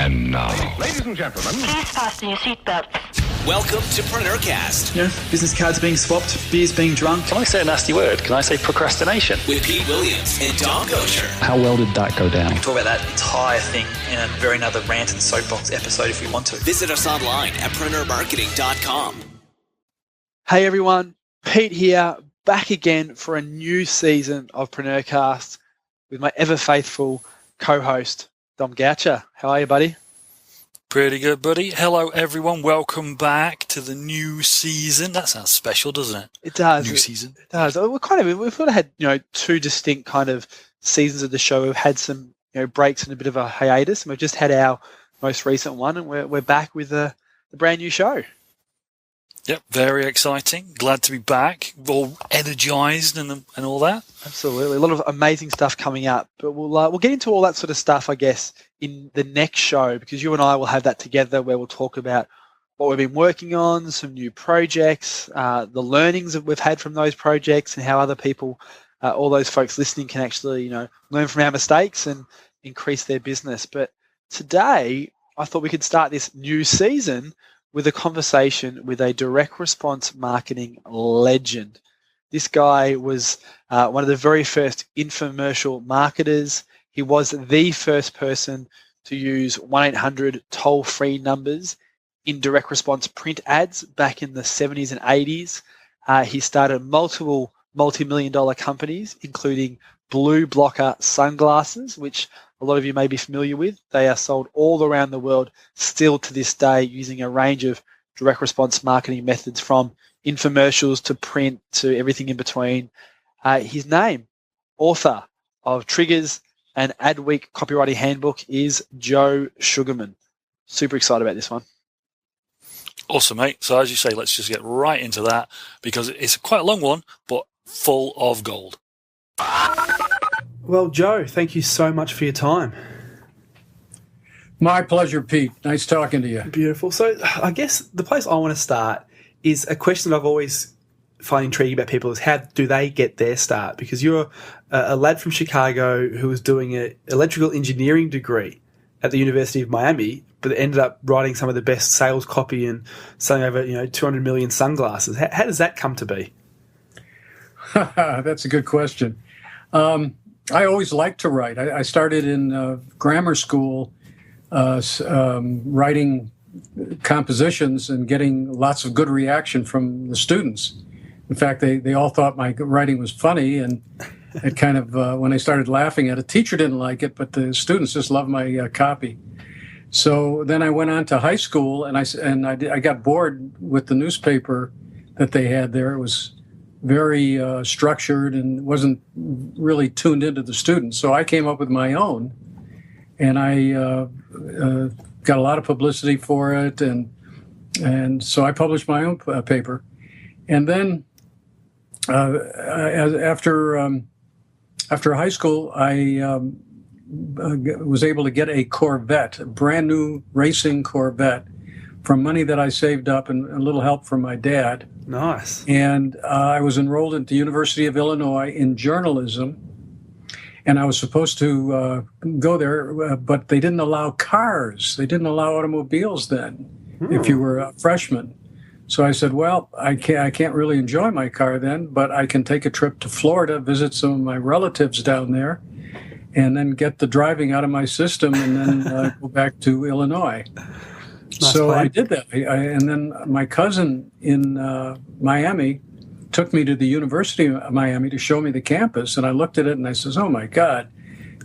And now, ladies and gentlemen, please fasten your seatbelts. Welcome to PreneurCast. You know, business cards being swapped, beers being drunk. Can I say a nasty word? Can I say procrastination? With Pete Williams and Tom Gosher. how well did that go down? Talk about that entire thing in a very another rant and soapbox episode if we want to. Visit us online at PreneurMarketing.com. Hey everyone, Pete here, back again for a new season of PreneurCast with my ever faithful co-host, Dom Goucher. How are you, buddy? Pretty good, buddy. Hello, everyone. Welcome back to the new season. That sounds special, doesn't it? It does. New season. It does. We've sort of had, two distinct kind of seasons of the show. We've had some, breaks and a bit of a hiatus, and we've just had our most recent one, and we're back with the brand new show. Yep, very exciting. Glad to be back. All energized and all that. Absolutely, a lot of amazing stuff coming up. But we'll get into all that sort of stuff, I guess, in the next show, because you and I will have that together, where we'll talk about what we've been working on, some new projects, the learnings that we've had from those projects, and how other people, all those folks listening, can actually learn from our mistakes and increase their business. But today, I thought we could start this new season with a conversation with a direct response marketing legend. This guy was one of the very first infomercial marketers. He was the first person to use 1-800 toll-free numbers in direct response print ads back in the 70s and 80s. He started multiple multi-million-dollar companies, including Blue Blocker sunglasses, which a lot of you may be familiar with. They are sold all around the world still to this day, using a range of direct response marketing methods, from infomercials to print to everything in between. His name, author of Triggers and Adweek Copywriting Handbook, is Joe Sugarman. Super excited about this one. Awesome, mate. So as you say, let's just get right into that, because it's quite a long one, but full of gold. Well, Joe, thank you so much for your time. My pleasure, Pete. Nice talking to you. Beautiful. So I guess the place I want to start is a question that I've always find intriguing about people, is how do they get their start? Because you're a lad from Chicago who was doing an electrical engineering degree at the University of Miami, but ended up writing some of the best sales copy and selling over 200 million sunglasses. How does that come to be? That's a good question. I always liked to write. I started in grammar school writing compositions and getting lots of good reaction from the students. In fact, they all thought my writing was funny, and it kind of, when I started laughing at it, teacher didn't like it, but the students just loved my copy. So then I went on to high school, and I got bored with the newspaper that they had there. It was very structured and wasn't really tuned into the students. So I came up with my own, and I got a lot of publicity for it, and so I published my own paper. And then after high school, I was able to get a Corvette, a brand new racing Corvette, from money that I saved up and a little help from my dad. Nice. And I was enrolled at the University of Illinois in journalism, and I was supposed to go there, but they didn't allow cars. They didn't allow automobiles then if you were a freshman. So I said, well, I can't really enjoy my car then, but I can take a trip to Florida, visit some of my relatives down there, and then get the driving out of my system, and then go back to Illinois. Nice so plan. I did that. And then my cousin in Miami took me to the University of Miami to show me the campus. And I looked at it and I says, oh, my God,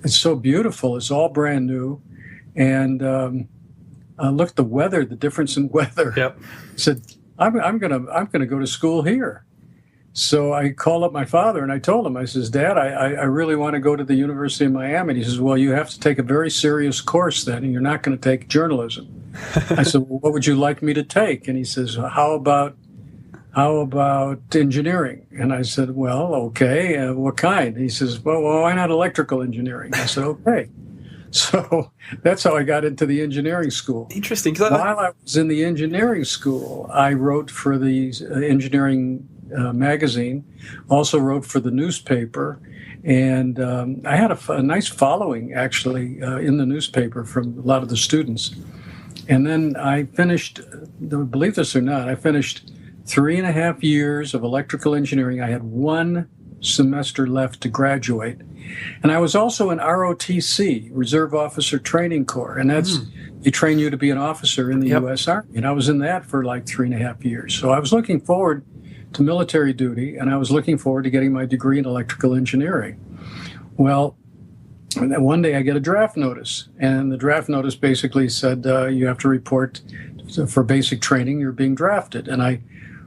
it's so beautiful. It's all brand new. And I looked at the weather, the difference in weather. Yep. I said, I'm gonna go to school here. So I called up my father and I told him, I says, Dad, I really want to go to the University of Miami. And he says, well, you have to take a very serious course then, and you're not going to take journalism. I said, well, what would you like me to take? And he says, how about engineering? And I said, well, okay, what kind? He says, well, why not electrical engineering? I said, okay. So that's how I got into the engineering school. Interesting. While I was in the engineering school, I wrote for the engineering magazine, also wrote for the newspaper, and I had a nice following, actually, in the newspaper from a lot of the students. And then I finished, believe this or not, I finished 3.5 years of electrical engineering. I had 1 semester left to graduate. And I was also in ROTC, Reserve Officer Training Corps, and that's they train you to be an officer in the U.S. Army. And I was in that for like 3.5 years. So I was looking forward to military duty, and I was looking forward to getting my degree in electrical engineering. Well, one day I get a draft notice, and the draft notice basically said you have to report for basic training, you're being drafted. And I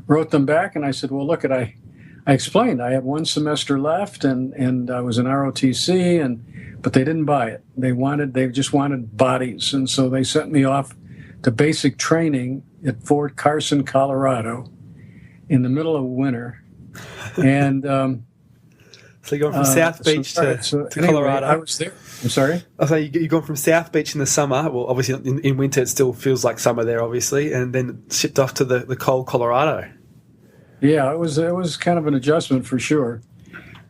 wrote them back, and I said, well, look, I explained I had 1 semester left, and I was in ROTC, but they didn't buy it. They just wanted bodies, and so they sent me off to basic training at Fort Carson, Colorado, in the middle of winter, and so you're going from South Beach to Colorado. I was there. I'm sorry? I say you're going from South Beach in the summer. Well, obviously in winter it still feels like summer there, obviously, and then shipped off to the cold Colorado. Yeah, it was kind of an adjustment for sure.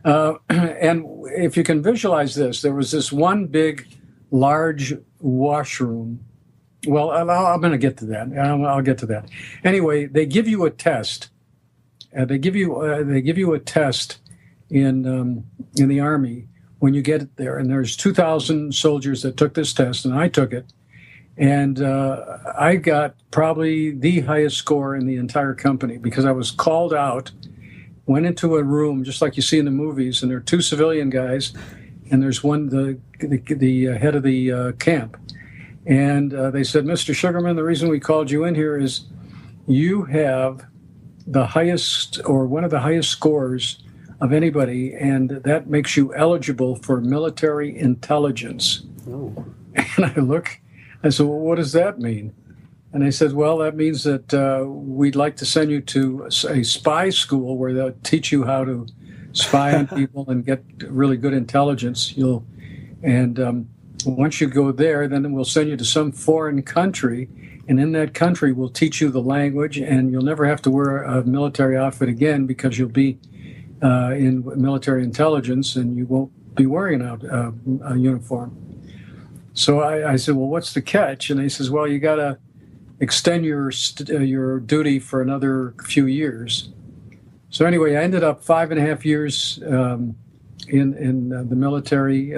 And if you can visualize this, there was this one big, large washroom. Well, I'm going to get to that. I'll get to that. Anyway, they give you a test. They give you a test in the Army when you get there, and there's 2,000 soldiers that took this test, and I took it. And I got probably the highest score in the entire company because I was called out, went into a room just like you see in the movies, and there are 2 civilian guys, and there's one, the head of the camp. And they said, Mr. Sugarman, the reason we called you in here is you have the highest or one of the highest scores of anybody, and that makes you eligible for military intelligence. Oh. And I said, well, what does that mean? And they said, well, that means that we'd like to send you to a spy school where they'll teach you how to spy on people and get really good intelligence. Once you go there, then we'll send you to some foreign country, and in that country we'll teach you the language, and you'll never have to wear a military outfit again because you'll be in military intelligence and you won't be wearing a uniform. So I said, well, what's the catch? And he says, well, you got to extend your duty for another few years. So anyway, I ended up 5.5 years in the military,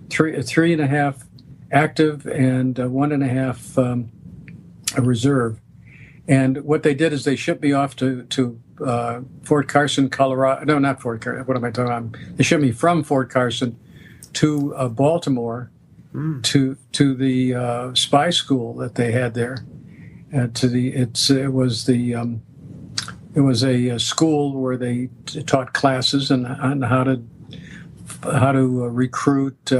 3.5 active and 1.5 reserve. And what they did is they shipped me off to Fort Carson, Colorado. No, not Fort Carson. What am I talking about? They shipped me from Fort Carson to Baltimore to the spy school that they had there. It was a school where they taught classes on how to recruit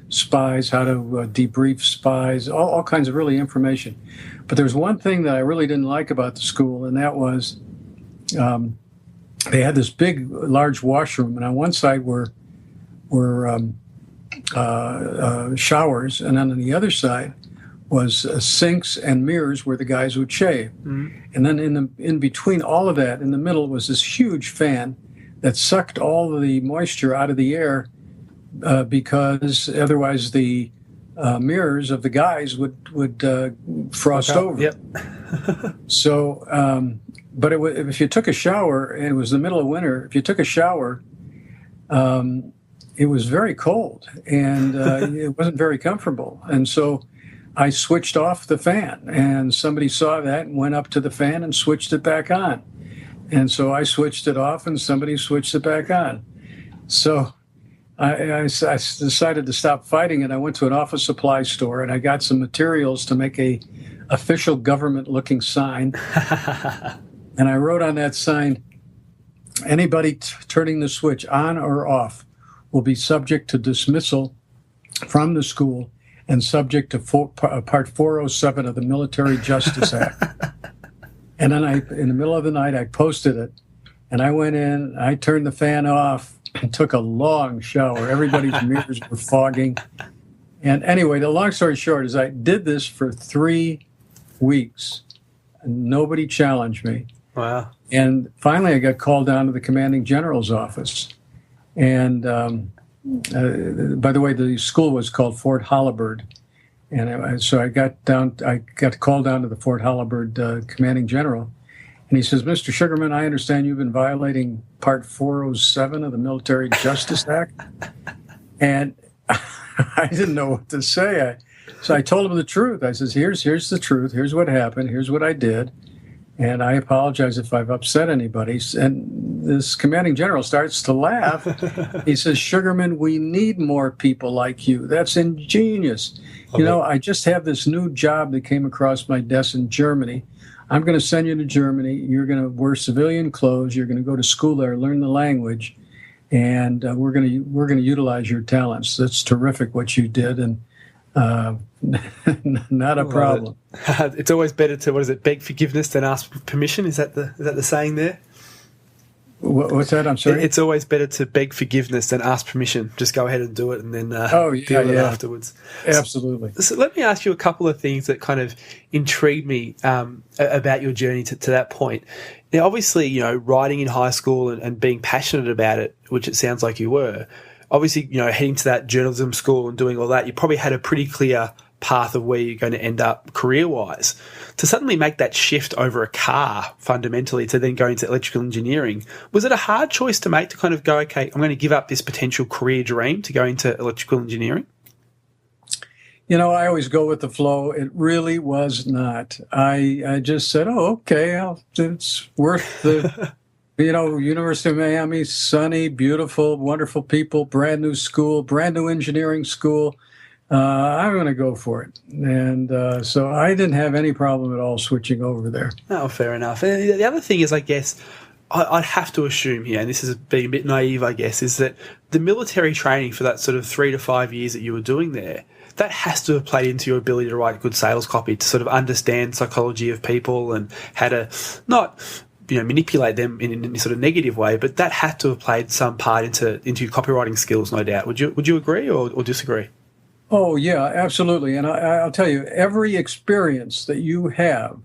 spies, how to debrief spies, all kinds of really information. But there's one thing that I really didn't like about the school, and that was they had this big, large washroom, and on one side were showers, and then on the other side was sinks and mirrors where the guys would shave. Mm-hmm. And then in between all of that, in the middle, was this huge fan that sucked all of the moisture out of the air because otherwise the mirrors of the guys would frost over. Yep. So, but if you took a shower, and it was the middle of winter, if you took a shower, it was very cold, and it wasn't very comfortable. And so I switched off the fan, and somebody saw that and went up to the fan and switched it back on. And so I switched it off, and somebody switched it back on. So I decided to stop fighting, and I went to an office supply store, and I got some materials to make a official government-looking sign. And I wrote on that sign, anybody turning the switch on or off will be subject to dismissal from the school and subject to Part 407 of the Military Justice Act. And then in the middle of the night, I posted it, and I went in, I turned the fan off, and took a long shower. Everybody's mirrors were fogging. And anyway, the long story short is I did this for 3 weeks, and nobody challenged me. Wow. And finally, I got called down to the commanding general's office. And by the way, the school was called Fort Holabird. And so I got called down to the Fort Holabird commanding general. And he says, Mr. Sugarman, I understand you've been violating Part 407 of the Military Justice Act. And I didn't know what to say. So I told him the truth. I says, here's the truth. Here's what happened. Here's what I did. And I apologize if I've upset anybody. And this commanding general starts to laugh. He says, Sugarman, we need more people like you. That's ingenious. You know, I just have this new job that came across my desk in Germany. I'm going to send you to Germany. You're going to wear civilian clothes. You're going to go to school there, learn the language, and we're going to utilize your talents. That's terrific what you did, and not a problem. It's always better to beg forgiveness than ask permission. Is that the saying there? What's that? I'm sorry. It's always better to beg forgiveness than ask permission. Just go ahead and do it, and then deal with it afterwards. Absolutely. So let me ask you a couple of things that kind of intrigued me about your journey to that point. Now, obviously, you know, writing in high school and being passionate about it, which it sounds like you were. Obviously, you know, heading to that journalism school and doing all that, you probably had a pretty clear path of where you're going to end up career-wise. To suddenly make that shift over a car, fundamentally, to then go into electrical engineering, was it a hard choice to make to kind of go, okay, I'm going to give up this potential career dream to go into electrical engineering? You know, I always go with the flow. It really was not. I just said, oh, okay, it's worth the... You know, University of Miami, sunny, beautiful, wonderful people, brand new school, brand new engineering school. I'm going to go for it. And so I didn't have any problem at all switching over there. Oh, fair enough. And the other thing is, I guess, I'd have to assume here, and this is being a bit naive, I guess, is that the military training for that sort of 3 to 5 years that you were doing there, that has to have played into your ability to write good sales copy, to sort of understand psychology of people and how to not... you know, manipulate them in any sort of negative way, but that had to have played some part into your copywriting skills, no doubt. Would you agree or disagree? Oh, yeah, absolutely. And I'll tell you, every experience that you have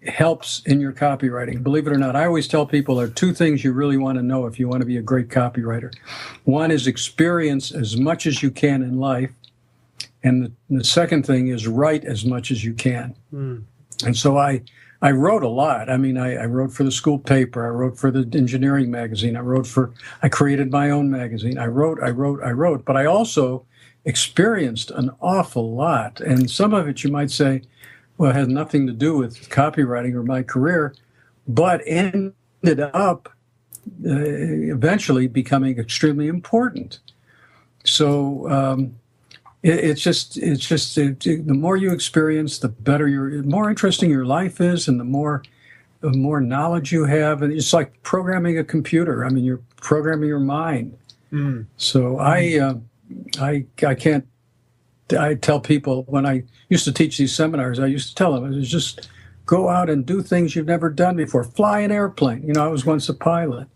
helps in your copywriting. Believe it or not, I always tell people there are two things you really want to know if you want to be a great copywriter. One is experience as much as you can in life, and the second thing is write as much as you can. And so I wrote a lot. I mean, I wrote for the school paper. I wrote for the engineering magazine. I created my own magazine. I wrote, but I also experienced an awful lot. And some of it you might say, well, it has nothing to do with copywriting or my career, but ended up eventually becoming extremely important. So, It's just the more you experience, the better more interesting your life is, and the more knowledge you have. And it's like programming a computer. I mean, you're programming your mind. So I tell people, when I used to teach these seminars, I used to tell them, I just go out and do things you've never done before. Fly an airplane. You know, I was once a pilot.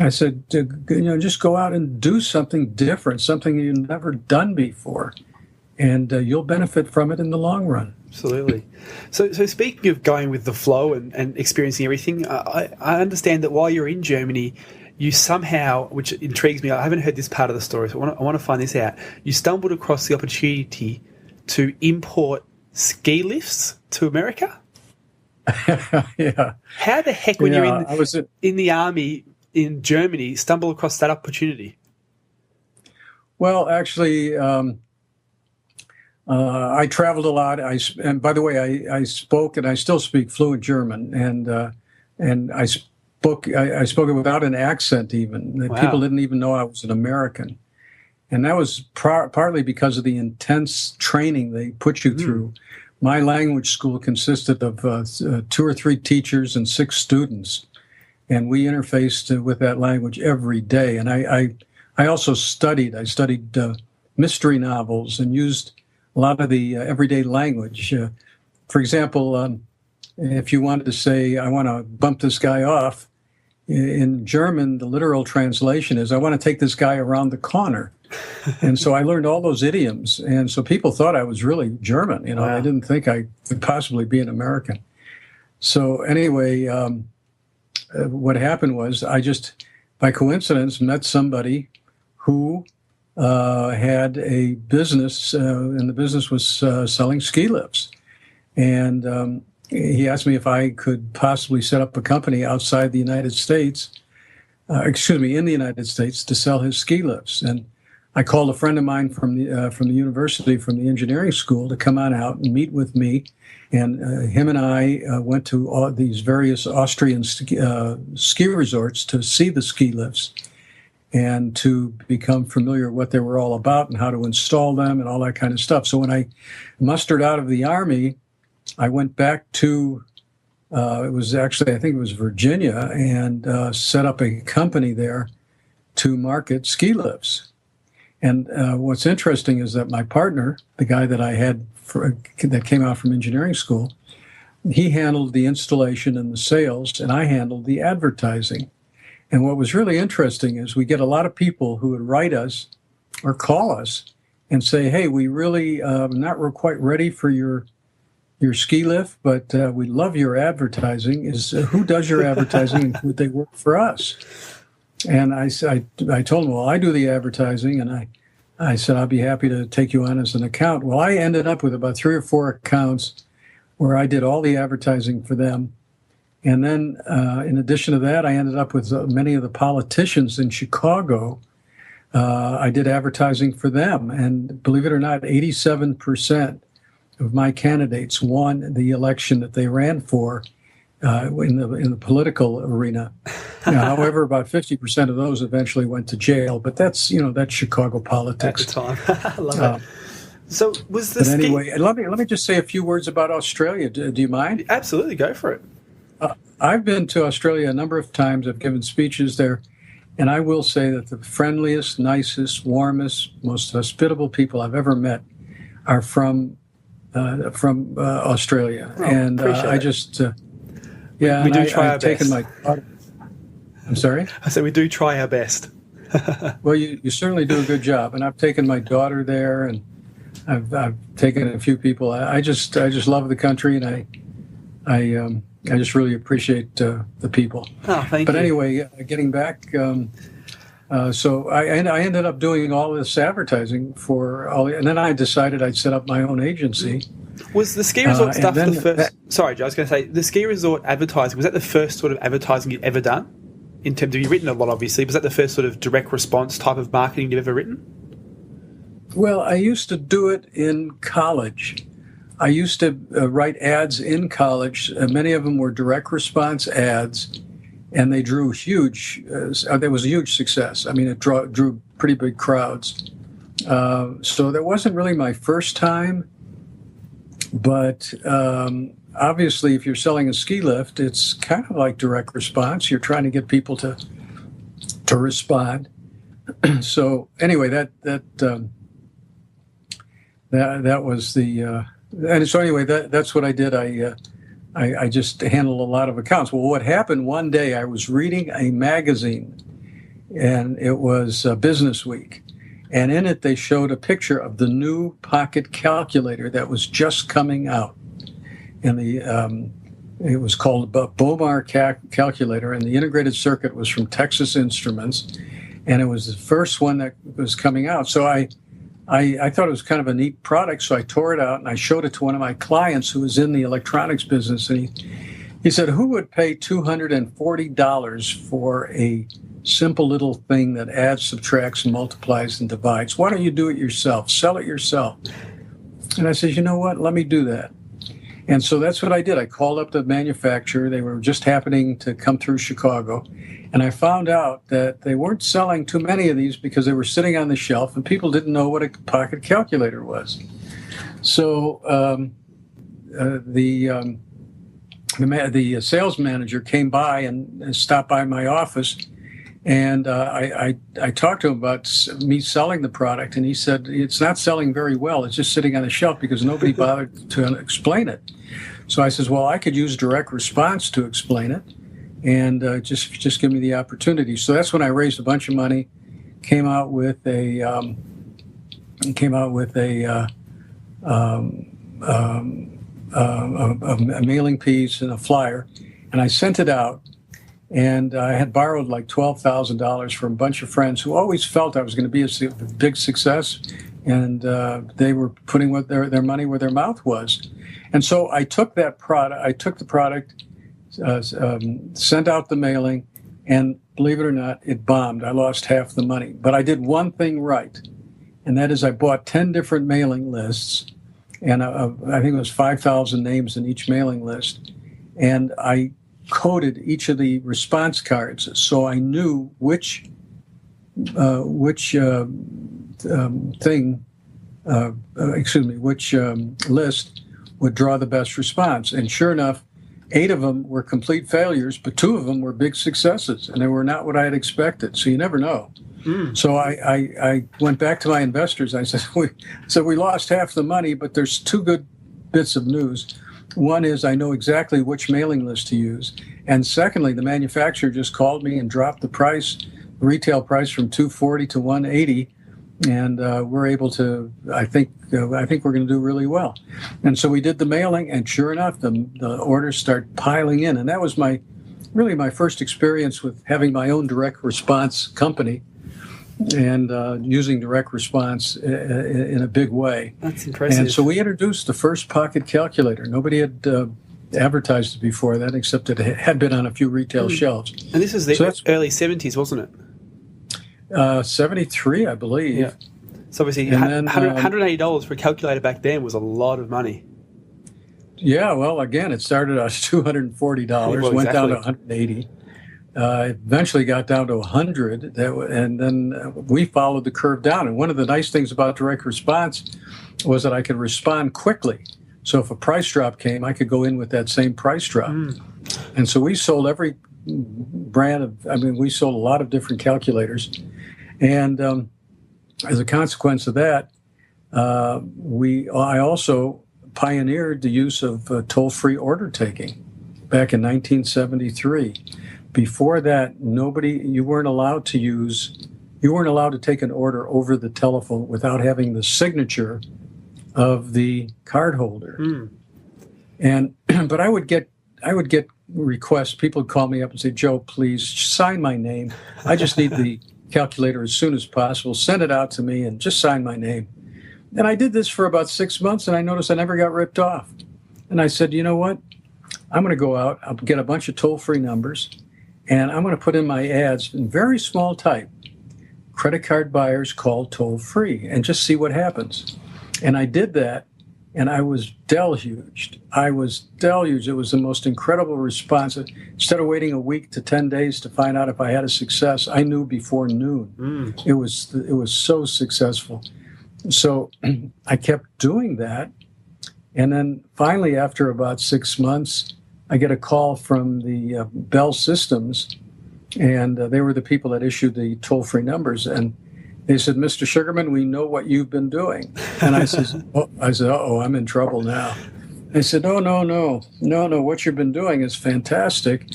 I said, just go out and do something different, something you've never done before, and you'll benefit from it in the long run. Absolutely. So speaking of going with the flow and experiencing everything, I understand that while you're in Germany, you somehow, which intrigues me, I haven't heard this part of the story, so I want to find this out. You stumbled across the opportunity to import ski lifts to America? Yeah. How the heck, when you're in the army in Germany, stumble across that opportunity? Well, actually, I traveled a lot. And by the way, I spoke and I still speak fluent German, and I spoke it without an accent even. Wow. People didn't even know I was an American. And that was partly because of the intense training they put you through. My language school consisted of 2 or 3 teachers and 6 students. And we interfaced with that language every day. And I also studied. I studied mystery novels and used a lot of the everyday language. For example, if you wanted to say, I want to bump this guy off, in German, the literal translation is, I want to take this guy around the corner. And so I learned all those idioms. And so people thought I was really German. You know, I didn't think I could possibly be an American. So anyway, what happened was I just, by coincidence, met somebody who had a business, and the business was selling ski lifts. And he asked me if I could possibly set up a company outside the United States, in the United States, to sell his ski lifts. And I called a friend of mine from the university, from the engineering school, to come on out and meet with me. And him and I went to all these various Austrian ski resorts to see the ski lifts and to become familiar with what they were all about and how to install them and all that kind of stuff. So when I mustered out of the Army, I went back to, I think it was Virginia, and set up a company there to market ski lifts. And what's interesting is that my partner, the guy that I had that came out from engineering school, he handled the installation and the sales, and I handled the advertising. And what was really interesting is we get a lot of people who would write us or call us and say, hey, we really not quite ready for your ski lift, but we love your advertising. Who does your advertising, and would they work for us? And I told him, well, I do the advertising, and I said, I'll be happy to take you on as an account. Well, I ended up with about 3 or 4 accounts where I did all the advertising for them. And then in addition to that, I ended up with many of the politicians in Chicago. I did advertising for them. And believe it or not, 87% of my candidates won the election that they ran for in the political arena. However, about 50% of those eventually went to jail. But that's Chicago politics at the time. I love it. So was this? But anyway, let me just say a few words about Australia. Do you mind? Absolutely, go for it. I've been to Australia a number of times. I've given speeches there, and I will say that the friendliest, nicest, warmest, most hospitable people I've ever met are from Australia. Oh, and I just we do try our best. I'm sorry? I said we do try our best. Well, you certainly do a good job, and I've taken my daughter there, and I've taken a few people. I just love the country, and I just really appreciate the people. Oh, thank you. But anyway, getting back, so I ended up doing all this advertising and then I decided I'd set up my own agency. Was the ski resort stuff the first? Sorry, Joe, I was going to say, the ski resort advertising, was that the first sort of advertising you've ever done? In terms of, you've written a lot, obviously. Was that the first sort of direct response type of marketing you've ever written? Well, I used to do it in college. I used to write ads in college. Many of them were direct response ads, and they drew huge. There was a huge success. I mean, it drew pretty big crowds. So that wasn't really my first time. But obviously, if you're selling a ski lift, it's kind of like direct response. You're trying to get people to respond. So anyway, that was the. And so anyway, that's what I did. I just handled a lot of accounts. Well, what happened one day, I was reading a magazine, and it was Business Week. And in it, they showed a picture of the new pocket calculator that was just coming out. And it was called a Bomar calculator, and the integrated circuit was from Texas Instruments. And it was the first one that was coming out. So I thought it was kind of a neat product, so I tore it out and I showed it to one of my clients who was in the electronics business. And he said, who would pay $240 for a simple little thing that adds, subtracts, multiplies, and divides? Why don't you do it yourself? Sell it yourself. And I said, you know what? Let me do that. And so that's what I did. I called up the manufacturer. They were just happening to come through Chicago. And I found out that they weren't selling too many of these because they were sitting on the shelf and people didn't know what a pocket calculator was. So the sales manager came by and stopped by my office. And I talked to him about me selling the product. And he said, it's not selling very well. It's just sitting on the shelf because nobody bothered to explain it. So I says, well, I could use direct response to explain it. And just give me the opportunity. So that's when I raised a bunch of money, came out with a mailing piece and a flyer, and I sent it out. And I had borrowed like $12,000 from a bunch of friends who always felt I was going to be a big success, and they were putting their money where their mouth was. And so I took that product. I took the product, sent out the mailing, and believe it or not, it bombed. I lost half the money. But I did one thing right, and that is I bought 10 different mailing lists, and I think it was 5,000 names in each mailing list, and I coded each of the response cards so I knew which list would draw the best response. And sure enough, 8 of them were complete failures, but 2 of them were big successes, and they were not what I had expected. So you never know. So I went back to my investors. I said, we lost half the money, but there's 2 good bits of news. One is I know exactly which mailing list to use. And secondly, the manufacturer just called me and dropped the price, the retail price, from $240 to $180. And we're able to, I think we're going to do really well. And so we did the mailing, and sure enough, the orders start piling in. And that was my first experience with having my own direct response company and using direct response in a big way. That's impressive. And so we introduced the first pocket calculator. Nobody had advertised it before that, except it had been on a few retail shelves. And this was the early 70s, wasn't it? 73, I believe. Yeah. So obviously, $180 for a calculator back then was a lot of money. Yeah, well, again, it started at $240, went down to $180. Eventually got down to $100, and then we followed the curve down. And one of the nice things about direct response was that I could respond quickly. So if a price drop came, I could go in with that same price drop. And so we sold every brand we sold a lot of different calculators. And as a consequence of that, I also pioneered the use of toll-free order taking back in 1973. Before that, you weren't allowed to take an order over the telephone without having the signature of the cardholder. And but I would get requests. People would call me up and say, "Joe, please sign my name. I just need the calculator as soon as possible. Send it out to me and just sign my name." And I did this for about 6 months, and I noticed I never got ripped off. And I said, you know what? I'm going to go out. I'll get a bunch of toll-free numbers, and I'm going to put in my ads in very small type, credit card buyers call toll-free, and just see what happens. And I did that, and I was deluged. It was the most incredible response. Instead of waiting a week to 10 days to find out if I had a success, I knew before noon. It was so successful. So I kept doing that. And then finally, after about 6 months, I get a call from the Bell Systems, and they were the people that issued the toll-free numbers. And they said, "Mr. Sugarman, we know what you've been doing." And I said, "Uh-oh, I'm in trouble now." They said, No. What you've been doing is fantastic.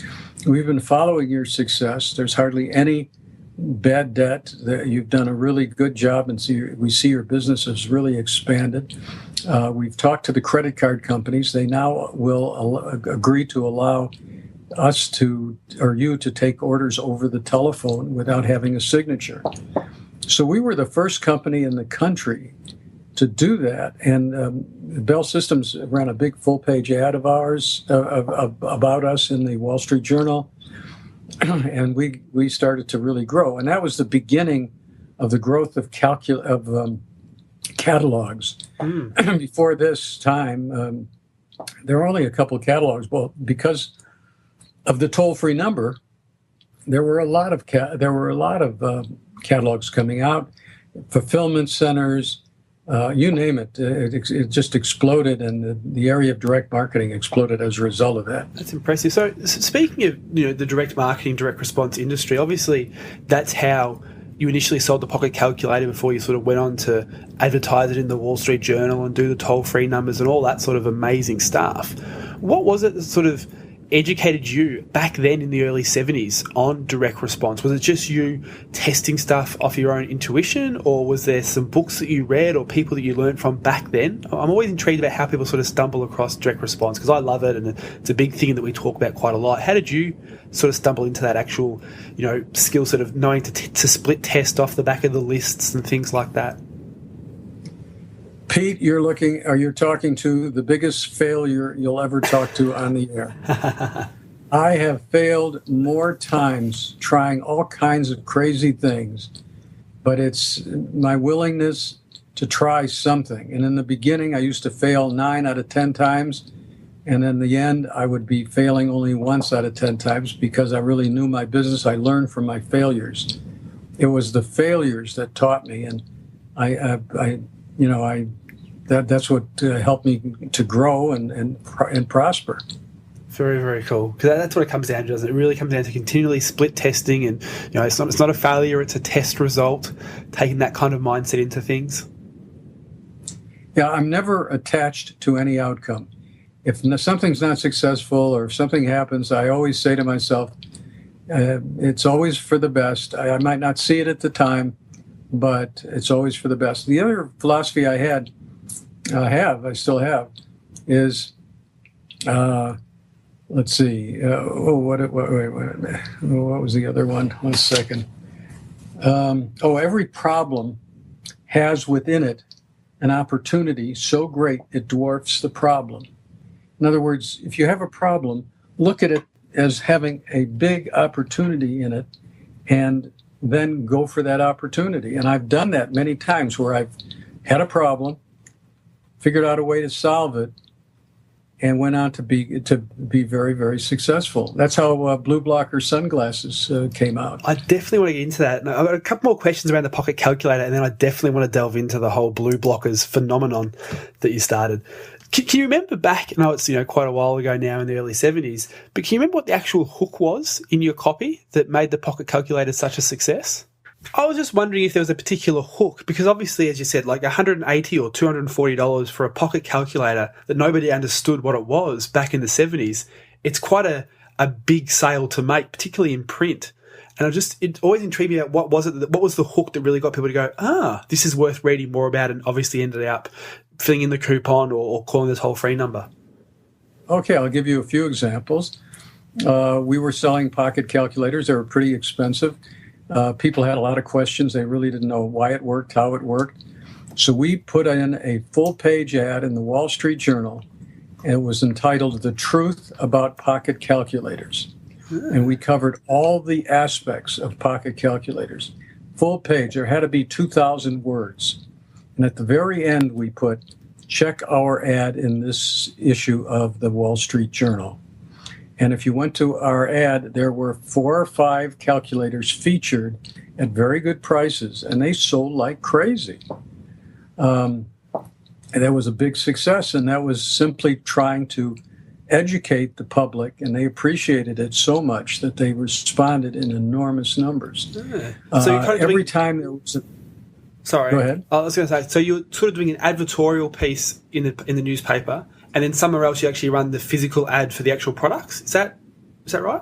We've been following your success. There's hardly any bad debt. You've done a really good job, and we see your business has really expanded. We've talked to the credit card companies. They now will agree to allow us you to take orders over the telephone without having a signature. So we were the first company in the country to do that. And Bell Systems ran a big full-page ad of ours, about us in the Wall Street Journal. And we started to really grow. And that was the beginning of the growth of catalogs. Before this time, there were only a couple of catalogs. Well, because of the toll-free number, there were a lot of catalogs coming out, fulfillment centers, you name it. It just exploded, and the area of direct marketing exploded as a result of that. That's impressive. So speaking of the direct marketing, direct response industry, obviously that's how you initially sold the pocket calculator before you sort of went on to advertise it in the Wall Street Journal and do the toll-free numbers and all that sort of amazing stuff. What was it that sort of educated you back then in the early 70s on direct response? Was it just you testing stuff off your own intuition, or was there some books that you read or people that you learned from back then? I'm always intrigued about how people sort of stumble across direct response, because I love it and it's a big thing that we talk about quite a lot. How did you sort of stumble into that actual, skill set of knowing to split test off the back of the lists and things like that? Pete, you're talking to the biggest failure you'll ever talk to on the air. I have failed more times trying all kinds of crazy things, but it's my willingness to try something. And in the beginning, I used to fail 9 out of 10 times. And in the end, I would be failing only once out of 10 times because I really knew my business. I learned from my failures. It was the failures that taught me. And that's what helped me to grow and prosper. Very, very cool. Because that's what it comes down to, doesn't it? It really comes down to continually split testing, and it's not a failure; it's a test result. Taking that kind of mindset into things. Yeah, I'm never attached to any outcome. If something's not successful or if something happens, I always say to myself, "It's always for the best." I might not see it at the time, but it's always for the best. The other philosophy I still have, is, let's see. What was the other one? 1 second. Every problem has within it an opportunity so great it dwarfs the problem. In other words, if you have a problem, look at it as having a big opportunity in it, and then go for that opportunity. And I've done that many times where I've had a problem, figured out a way to solve it, and went on to be very, very successful. That's how blue blocker sunglasses came out. I definitely want to get into that. Now, I've got a couple more questions around the pocket calculator, and then I definitely want to delve into the whole blue blockers phenomenon that you started. Can you remember back, I know it's quite a while ago now in the early 70s, but can you remember what the actual hook was in your copy that made the pocket calculator such a success? I was just wondering if there was a particular hook, because obviously, as you said, like $180 or $240 for a pocket calculator that nobody understood what it was back in the 70s, it's quite a big sale to make, particularly in print. And it always intrigued me about what was the hook that really got people to go, this is worth reading more about, and obviously ended up filling in the coupon or calling the toll-free number. Okay, I'll give you a few examples. We were selling pocket calculators. They were pretty expensive. People had a lot of questions. They really didn't know why it worked, how it worked. So we put in a full-page ad in the Wall Street Journal. And it was entitled "The Truth About Pocket Calculators." And we covered all the aspects of pocket calculators. Full page. There had to be 2,000 words. And at the very end, we put, "Check our ad in this issue of the Wall Street Journal." And if you went to our ad, there were 4 or 5 calculators featured at very good prices, and they sold like crazy. And that was a big success, and that was simply trying to educate the public, and they appreciated it so much that they responded in enormous numbers. Yeah. So you're every time there was Sorry. Go ahead. I was going to say, so you're sort of doing an advertorial piece in the newspaper, and then somewhere else you actually run the physical ad for the actual products. Is that right?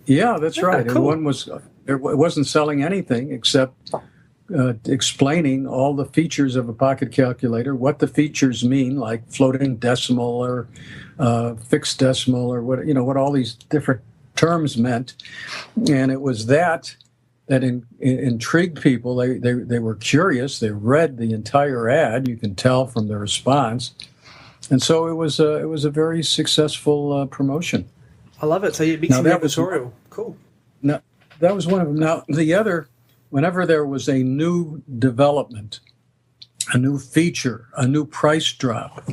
Yeah, that's right. Cool. And it wasn't selling anything except explaining all the features of a pocket calculator, what the features mean, like floating decimal or fixed decimal, or what all these different terms meant. And it was that intrigued people. They were curious. They read the entire ad. You can tell from the response. And so it was a very successful promotion. I love it. So you're mixing the advertorial. Cool. Now, that was one of them. Now, the other, whenever there was a new development, a new feature, a new price drop,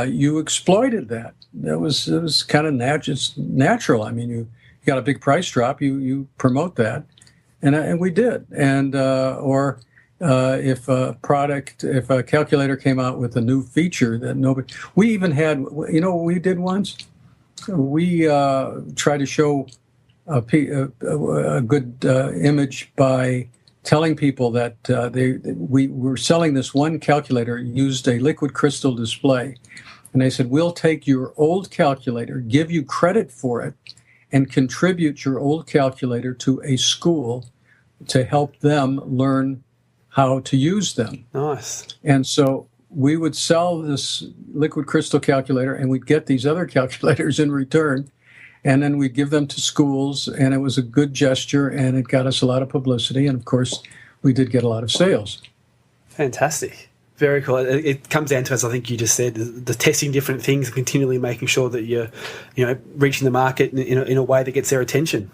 you exploited that. It was kind of natural. I mean, you got a big price drop, you promote that, and we did. And if a calculator came out with a new feature that nobody, we even had, what we did once? We tried to show a good image by telling people that we were selling this one calculator, used a liquid crystal display, And they said, we'll take your old calculator, give you credit for it, and contribute your old calculator to a school to help them learn how to use them. Nice. And so we would sell this liquid crystal calculator, and we'd get these other calculators in return, and then we'd give them to schools, and it was a good gesture, and it got us a lot of publicity, and of course, we did get a lot of sales. Fantastic. Very cool. It comes down to, as I think you just said, the testing different things and continually making sure that you're, reaching the market in a way that gets their attention.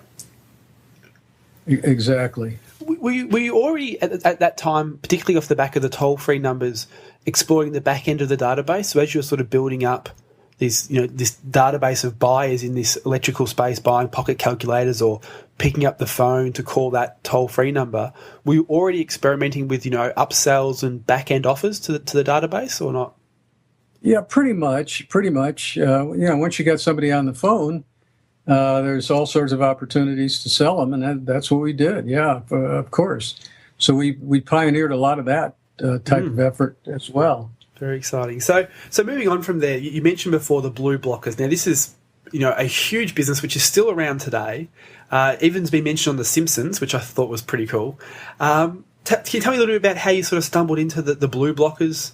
Exactly. Were you already at that time, particularly off the back of the toll-free numbers, exploring the back end of the database? So as you were sort of building up this database of buyers in this electrical space, buying pocket calculators or picking up the phone to call that toll-free number, were you already experimenting with, upsells and back-end offers to the database or not? Yeah, pretty much. Once you got somebody on the phone, there's all sorts of opportunities to sell them, and that's what we did. Yeah, of course. So we pioneered a lot of that type of effort as well. Very exciting. So moving on from there, you mentioned before the blue blockers. Now this is a huge business which is still around today. Even's been mentioned on The Simpsons, which I thought was pretty cool. Can you tell me a little bit about how you sort of stumbled into the blue blockers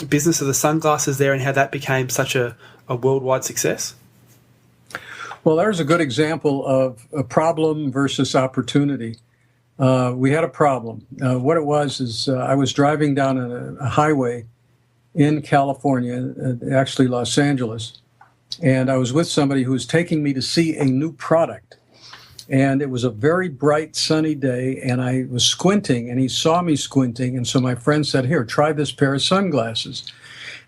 business of the sunglasses there, and how that became such a worldwide success? Well, there's a good example of a problem versus opportunity. We had a problem. What it was is I was driving down a highway in California, actually Los Angeles, and I was with somebody who was taking me to see a new product. And it was a very bright, sunny day, and I was squinting, and he saw me squinting, and so my friend said, here, try this pair of sunglasses.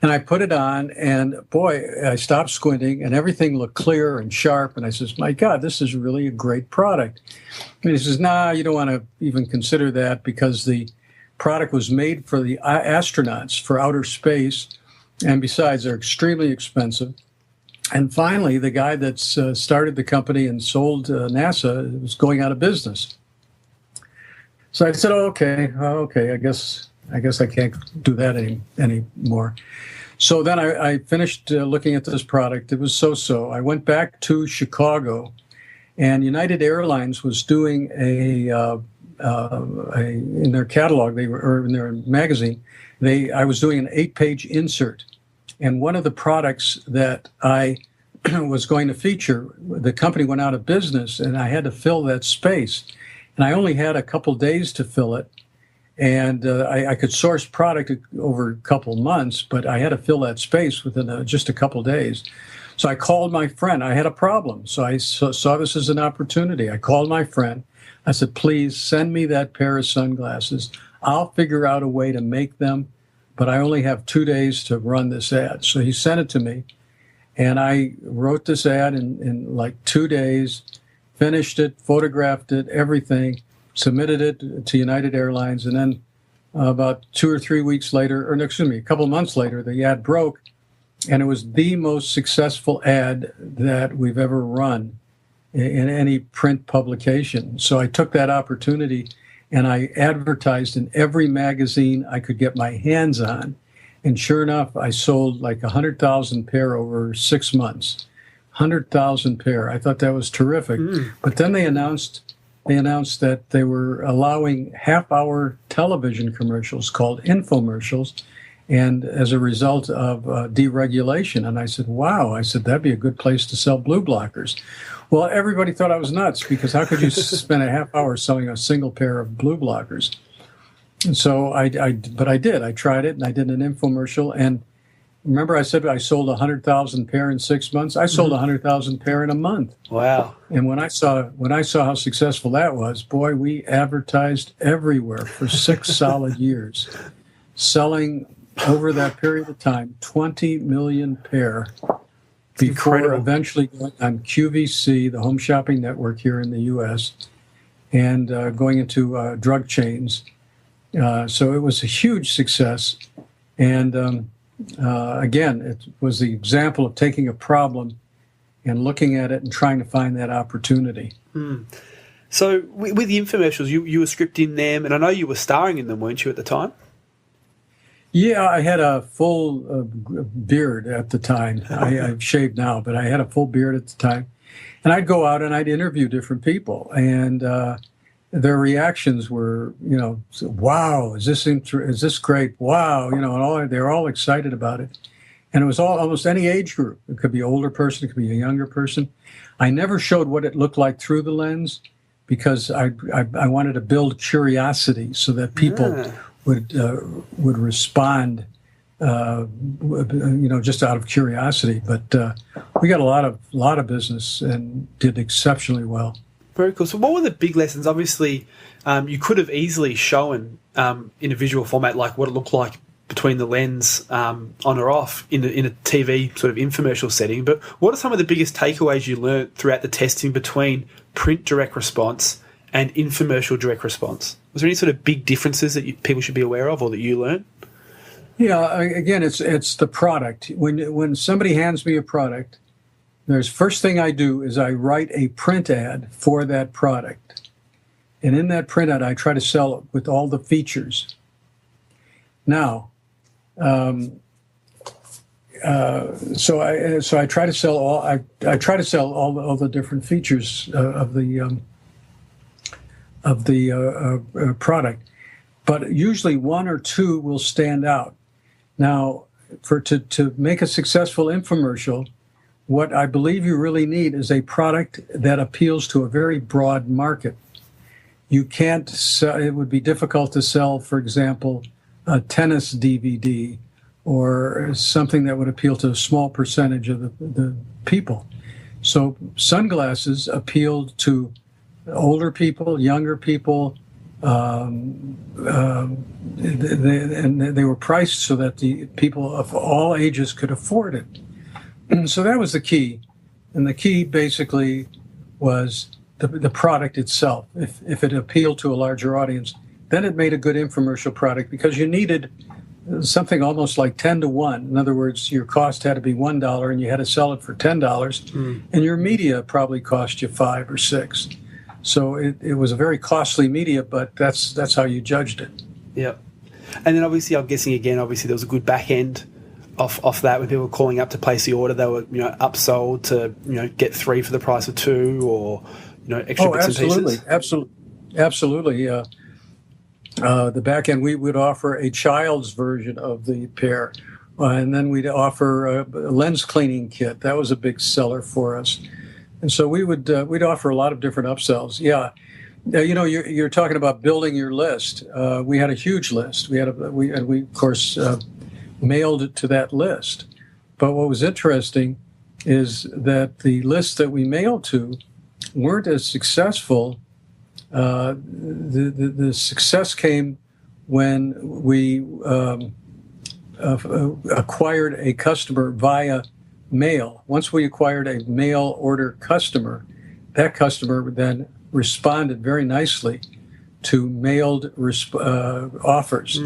And I put it on, and boy, I stopped squinting, and everything looked clear and sharp. And I says, my God, this is really a great product. And he says, nah, you don't want to even consider that, because the product was made for the astronauts for outer space. And besides, they're extremely expensive. And finally, the guy that started the company and sold NASA was going out of business. So I said, okay, I guess I can't do that anymore. So then I finished looking at this product. It was so-so. I went back to Chicago, and United Airlines was doing in their catalog, or in their magazine, I was doing an 8-page insert. And one of the products that I was going to feature, the company went out of business, and I had to fill that space. And I only had a couple days to fill it. And I could source product over a couple months, but I had to fill that space within just a couple days. So I called my friend. I had a problem. So I saw this as an opportunity. I called my friend. I said, please send me that pair of sunglasses. I'll figure out a way to make them, but I only have 2 days to run this ad. So he sent it to me, and I wrote this ad in like 2 days, finished it, photographed it, everything, submitted it to United Airlines, and then about 2 or 3 weeks later, a couple of months later, the ad broke, and it was the most successful ad that we've ever run in any print publication. So I took that opportunity, and I advertised in every magazine I could get my hands on. And sure enough, I sold like 100,000 pair over 6 months. 100,000 pair. I thought that was terrific. But then they announced that they were allowing half-hour television commercials called infomercials, and as a result of deregulation. And I said, wow, that'd be a good place to sell blue blockers. Well, everybody thought I was nuts, because how could you spend a half hour selling a single pair of blue blockers? And so but I did. I tried it, and I did an infomercial. And remember I said I sold 100,000 pair in 6 months? I sold 100,000 pair in a month. Wow. And when I saw how successful that was, boy, we advertised everywhere for 6 solid years, selling over that period of time 20 million pair before eventually going on QVC, the home shopping network here in the U.S., and going into drug chains. So it was a huge success. And again, it was the example of taking a problem and looking at it and trying to find that opportunity. So with the infomercials, you were scripting them, and I know you were starring in them, weren't you, at the time? Yeah, I had a full beard at the time. I've shaved now, but I had a full beard at the time. And I'd go out and I'd interview different people. And their reactions were, wow, is this great? Wow, and they're all excited about it. And it was almost any age group. It could be an older person, it could be a younger person. I never showed what it looked like through the lens because I wanted to build curiosity so that people would respond, just out of curiosity. But we got a lot of business and did exceptionally well. Very cool. So what were the big lessons? Obviously, you could have easily shown in a visual format like what it looked like between the lens on or off in a TV sort of infomercial setting. But what are some of the biggest takeaways you learned throughout the testing between print direct response and infomercial direct response? Was there any sort of big differences that people should be aware of or that you learned? Yeah, again, it's the product. When somebody hands me a product, first thing I do is I write a print ad for that product. And in that print ad, I try to sell it with all the features. Now, so I try to sell all the different features of the product, but usually one or two will stand out. Now, to make a successful infomercial, what I believe you really need is a product that appeals to a very broad market. You can't sell, it would be difficult to sell, for example, a tennis DVD or something that would appeal to a small percentage of the people. So sunglasses appealed to older people, younger people, and they were priced so that the people of all ages could afford it. And so that was the key. And the key basically was the product itself. If it appealed to a larger audience, then it made a good infomercial product because you needed something almost like 10 to 1. In other words, your cost had to be $1 and you had to sell it for $10, and your media probably cost you $5 or $6. So it was a very costly media, but that's how you judged it. Yep. And then obviously, I'm guessing again, there was a good back end off that when people were calling up to place the order. They were upsold to get 3 for the price of 2 or extra bits and pieces. Absolutely. The back end, we would offer a child's version of the pair, and then we'd offer a lens cleaning kit. That was a big seller for us, and so we'd offer a lot of different upsells. Yeah, you're talking about building your list. We had a huge list. We of course mailed it to that list. But what was interesting is that the lists that we mailed to weren't as successful. The success came when we acquired a customer via mail. Once we acquired a mail order customer, that customer then responded very nicely to mailed offers,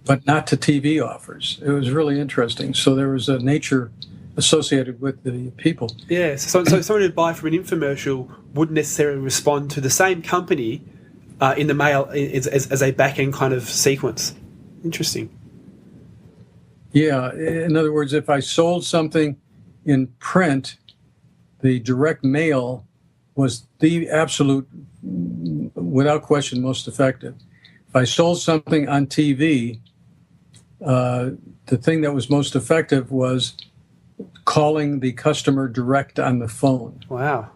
but not to TV offers. It was really interesting. So there was a nature associated with the people. Yeah, so someone who'd buy from an infomercial wouldn't necessarily respond to the same company in the mail as a back-end kind of sequence. Interesting. Yeah, in other words, if I sold something in print, the direct mail was the absolute, without question, most effective. If I sold something on TV, the thing that was most effective was calling the customer direct on the phone. Wow.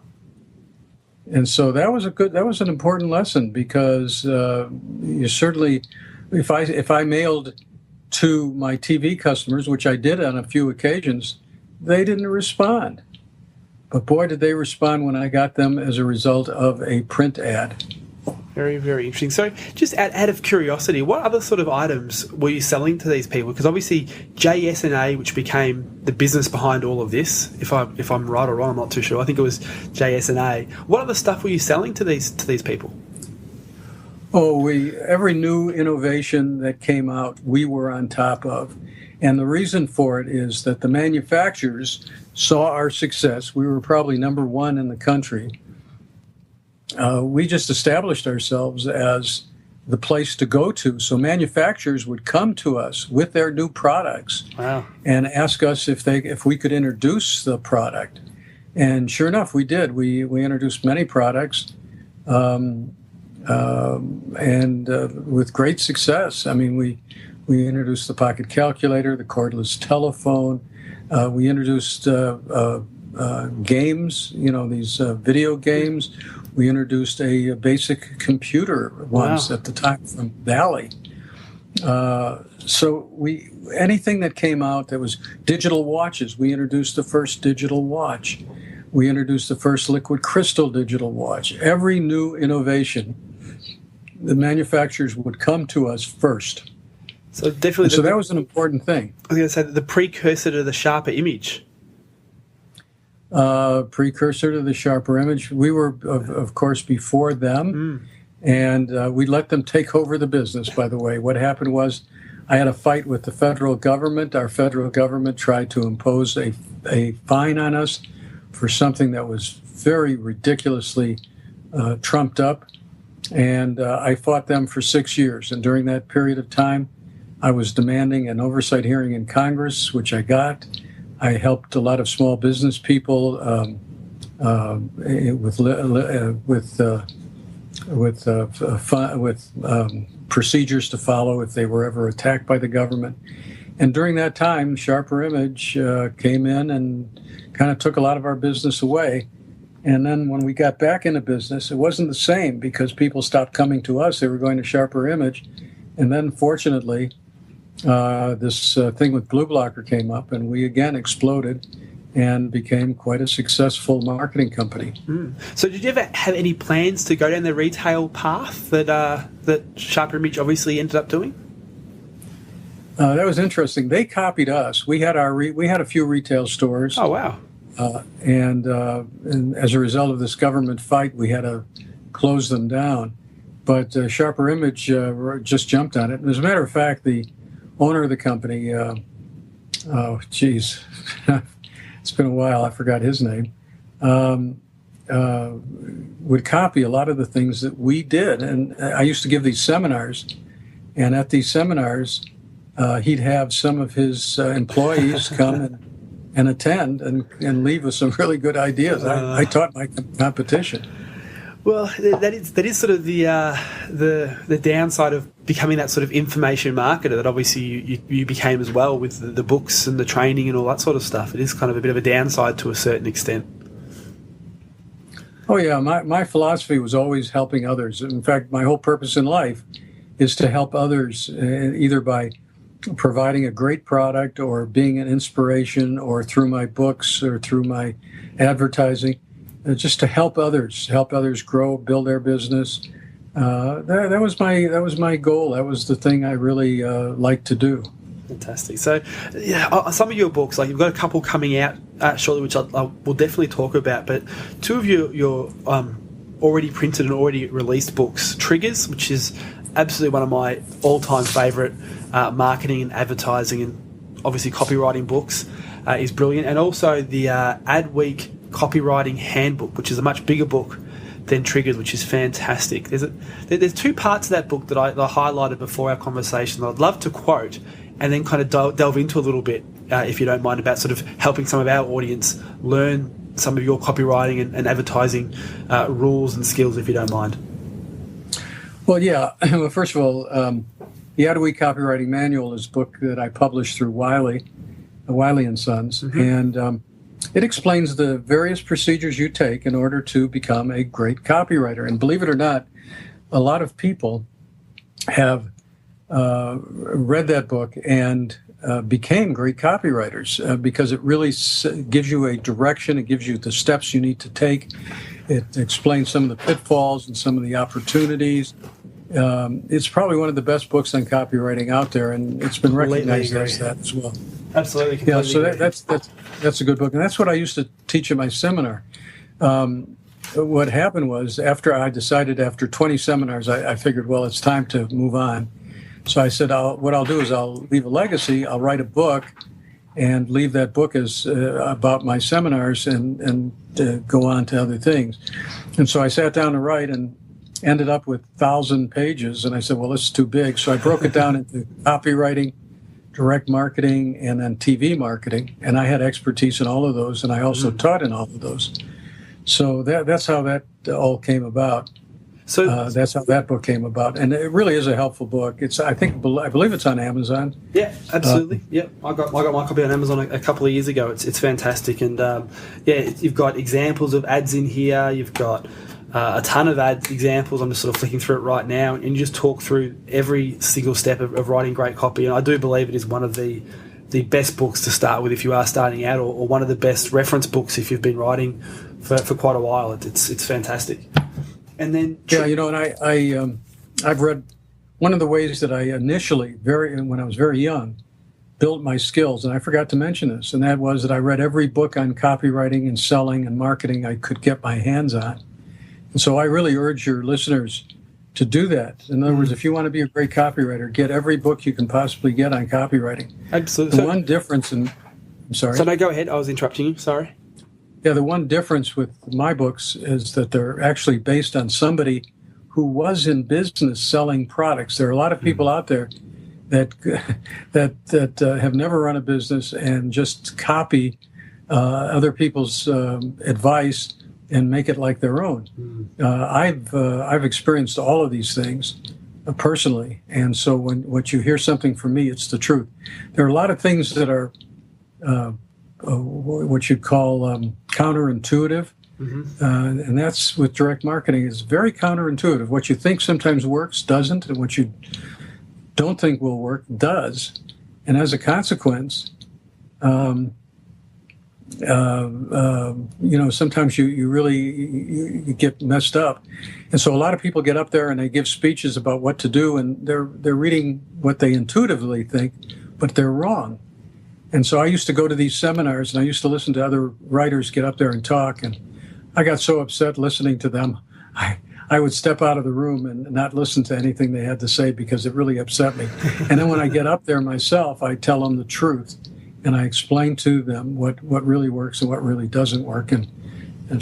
And so that was an important lesson because you certainly, if I mailed to my TV customers, which I did on a few occasions, they didn't respond. But boy, did they respond when I got them as a result of a print ad. Very, very interesting. So just out of curiosity, what other sort of items were you selling to these people? Because obviously JS&A, which became the business behind all of this, if I'm right or wrong, I'm not too sure. I think it was JS&A. What other stuff were you selling to these people? Oh, every new innovation that came out, we were on top of. And the reason for it is that the manufacturers saw our success. We were probably number 1 in the country. We just established ourselves as the place to go to. So manufacturers would come to us with their new products and ask us if we could introduce the product. And sure enough, we did. We introduced many products, and with great success. I mean, we introduced the pocket calculator, the cordless telephone. We introduced games, these video games. We introduced a basic computer once at the time from Valley. So anything that came out that was digital watches, we introduced the first digital watch. We introduced the first liquid crystal digital watch. Every new innovation, the manufacturers would come to us first. So definitely. So that was an important thing. I was going to say the precursor to the sharper image. Precursor to the sharper image. We were, of course, before them, and we let them take over the business, by the way. What happened was I had a fight with the federal government. Our federal government tried to impose a fine on us for something that was very ridiculously trumped up, and I fought them for 6 years. And during that period of time, I was demanding an oversight hearing in Congress, which I got. I helped a lot of small business people with procedures to follow if they were ever attacked by the government. And during that time, Sharper Image came in and kind of took a lot of our business away. And then when we got back into business, it wasn't the same because people stopped coming to us. They were going to Sharper Image. And then, fortunately, this thing with Blue Blocker came up, and we again exploded and became quite a successful marketing company. So did you ever have any plans to go down the retail path that Sharper Image obviously ended up doing? That was interesting. They copied us. We had a few retail stores. Oh, wow. And as a result of this government fight, we had to close them down. But Sharper Image just jumped on it. And as a matter of fact, the owner of the company, it's been a while, I forgot his name, would copy a lot of the things that we did. And I used to give these seminars, and at these seminars, he'd have some of his employees come and attend and leave with some really good ideas. I taught my competition. Well, that is sort of the downside of becoming that sort of information marketer that obviously you became as well with the books and the training and all that sort of stuff. It is kind of a bit of a downside to a certain extent. Oh, yeah. My philosophy was always helping others. In fact, my whole purpose in life is to help others, either by providing a great product or being an inspiration or through my books or through my advertising. Just to help others grow, build their business. That was my goal. That was the thing I really liked to do. Fantastic. So, yeah, some of your books, like you've got a couple coming out shortly, which I will definitely talk about. But two of your already printed and already released books, Triggers, which is absolutely one of my all-time favourite marketing and advertising and obviously copywriting books, is brilliant, and also the Adweek Copywriting Handbook, which is a much bigger book than Triggers, which is fantastic. There's two parts of that book that I highlighted before our conversation that I'd love to quote and then kind of delve into a little bit, if you don't mind, about sort of helping some of our audience learn some of your copywriting and advertising rules and skills, if you don't mind. Well, yeah. Well, first of all, the Adweek Copywriting Manual is a book that I published through Wiley and Sons, and it explains the various procedures you take in order to become a great copywriter. And believe it or not, a lot of people have read that book and became great copywriters because it really gives you a direction. It gives you the steps you need to take. It explains some of the pitfalls and some of the opportunities. It's probably one of the best books on copywriting out there, and it's been recognized as that as well. Absolutely. Yeah, so that's a good book, and that's what I used to teach at my seminar. What happened was, after I decided after 20 seminars, I figured, well, it's time to move on. So I said, what I'll do is I'll leave a legacy. I'll write a book and leave that book as about my seminars and go on to other things. And so I sat down to write, and ended up with 1,000 pages. And I said, well, this is too big. So I broke it down into copywriting, direct marketing, and then TV marketing. And I had expertise in all of those, and I also taught in all of those. So that's how that all came about. So that's how that book came about, and it really is a helpful book. I believe it's on Amazon. Yeah, absolutely. I got my copy on Amazon a couple of years ago. It's fantastic, and you've got examples of ads in here. You've got a ton of ad examples. I'm just sort of flicking through it right now, and you just talk through every single step of writing great copy. And I do believe it is one of the best books to start with if you are starting out, or one of the best reference books if you've been writing for quite a while. It's fantastic. And then and I've read one of the ways that I initially when I was very young built my skills, and I forgot to mention this, and that was that I read every book on copywriting and selling and marketing I could get my hands on. And so I really urge your listeners to do that. In other words, if you want to be a great copywriter, get every book you can possibly get on copywriting. Absolutely. One difference I'm sorry. So no, go ahead. I was interrupting you. Sorry. Yeah, the one difference with my books is that they're actually based on somebody who was in business selling products. There are a lot of people out there that have never run a business and just copy other people's advice and make it like their own. I've experienced all of these things personally, and so when you hear something from me, it's the truth. There are a lot of things that are what you'd call counterintuitive, and that's with direct marketing. It's very counterintuitive. What you think sometimes works doesn't, and what you don't think will work does. And as a consequence, sometimes you really get messed up. And so a lot of people get up there and they give speeches about what to do, and they're reading what they intuitively think, but they're wrong. And so I used to go to these seminars, and I used to listen to other writers get up there and talk, and I got so upset listening to them, I would step out of the room and not listen to anything they had to say because it really upset me. And then when I get up there myself, I tell them the truth, and I explain to them what really works and what really doesn't work. And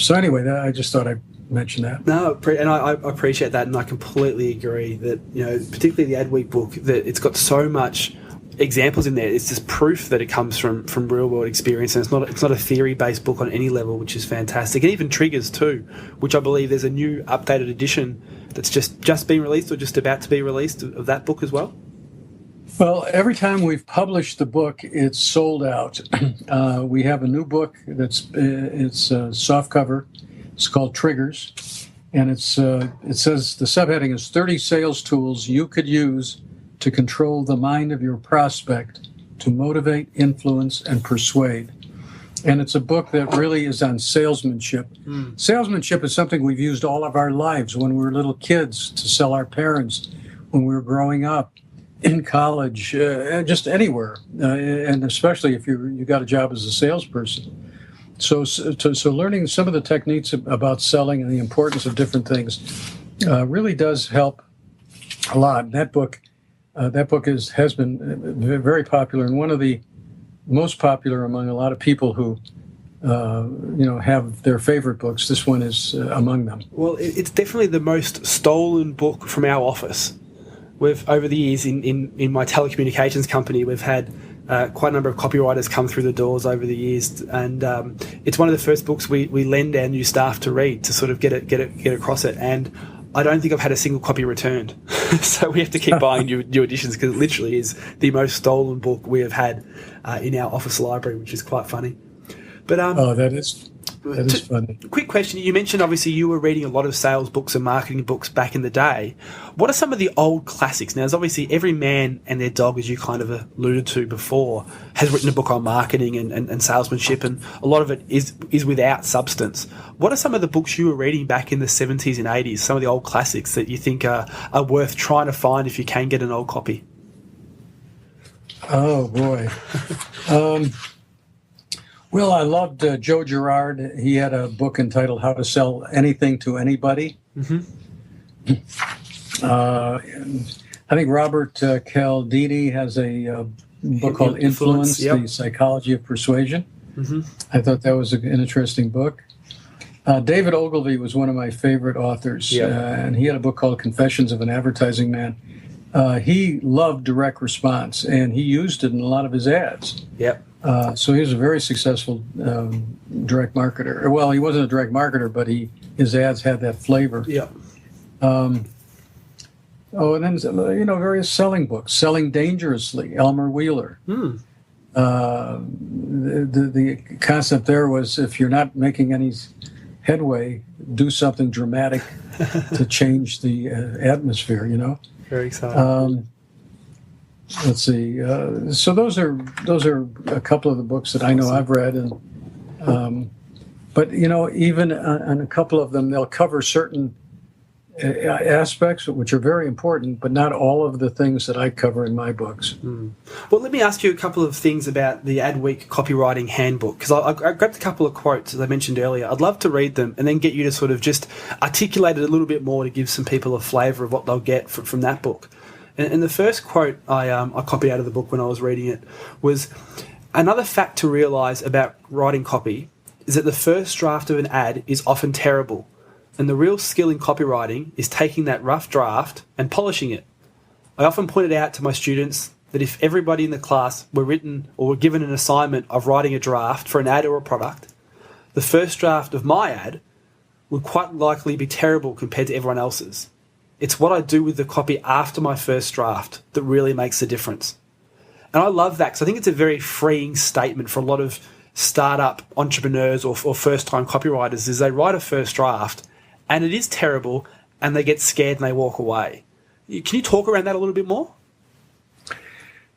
so anyway, I just thought I'd mention that. No, and I appreciate that, and I completely agree that, particularly the Adweek book, that it's got so much examples in there. It's just proof that it comes from real world experience, and it's not a theory based book on any level, which is fantastic. And even triggers too, which I believe there's a new updated edition that's just been released or just about to be released of that book as well. Well, every time we've published the book, it's sold out. We have a new book it's soft cover. It's called Triggers, and it says the subheading is 30 sales tools you could use to control the mind of your prospect to motivate, influence, and persuade. And it's a book that really is on salesmanship. Salesmanship is something we've used all of our lives when we were little kids to sell our parents, when we were growing up, in college, just anywhere, and especially if you got a job as a salesperson. So learning some of the techniques about selling and the importance of different things really does help a lot. That book has been very popular, and one of the most popular among a lot of people who have their favorite books. This one is among them. Well, it's definitely the most stolen book from our office. We've, over the years, in my telecommunications company, we've had quite a number of copywriters come through the doors over the years, and it's one of the first books we lend our new staff to read to sort of get across it. And I don't think I've had a single copy returned. So we have to keep buying new editions because it literally is the most stolen book we have had in our office library, which is quite funny. But that is funny. Quick question. You mentioned, obviously, you were reading a lot of sales books and marketing books back in the day. What are some of the old classics? Now, there's obviously every man and their dog, as you kind of alluded to before, has written a book on marketing and salesmanship, and a lot of it is without substance. What are some of the books you were reading back in the 70s and 80s, some of the old classics that you think are worth trying to find if you can get an old copy? Oh, boy. Well, I loved Joe Girard. He had a book entitled How to Sell Anything to Anybody. I think Robert Cialdini has a book called Influence, The Psychology of Persuasion. I thought that was an interesting book. David Ogilvy was one of my favorite authors, and he had a book called Confessions of an Advertising Man. He loved direct response, and he used it in a lot of his ads. Yep. So he was a very successful direct marketer. Well, he wasn't a direct marketer, but his ads had that flavor. Yep. And then various selling books, Selling Dangerously, Elmer Wheeler. The concept there was, if you're not making any headway, do something dramatic to change the atmosphere. Very exciting. Let's see. So those are a couple of the books that I know I've read, and but even on a couple of them, they'll cover certain aspects which are very important, but not all of the things that I cover in my books. Well, let me ask you a couple of things about the Adweek Copywriting Handbook, because I grabbed a couple of quotes, as I mentioned earlier. I'd love to read them and then get you to sort of just articulate it a little bit more to give some people a flavour of what they'll get from that book. And the first quote I copied out of the book when I was reading it was, "Another fact to realise about writing copy is that the first draft of an ad is often terrible. And the real skill in copywriting is taking that rough draft and polishing it. I often pointed out to my students that if everybody in the class were written or were given an assignment of writing a draft for an ad or a product, the first draft of my ad would quite likely be terrible compared to everyone else's. It's what I do with the copy after my first draft that really makes the difference." And I love that because I think it's a very freeing statement for a lot of startup entrepreneurs or first-time copywriters, is they write a first draft and it is terrible, and they get scared and they walk away. Can you talk around that a little bit more?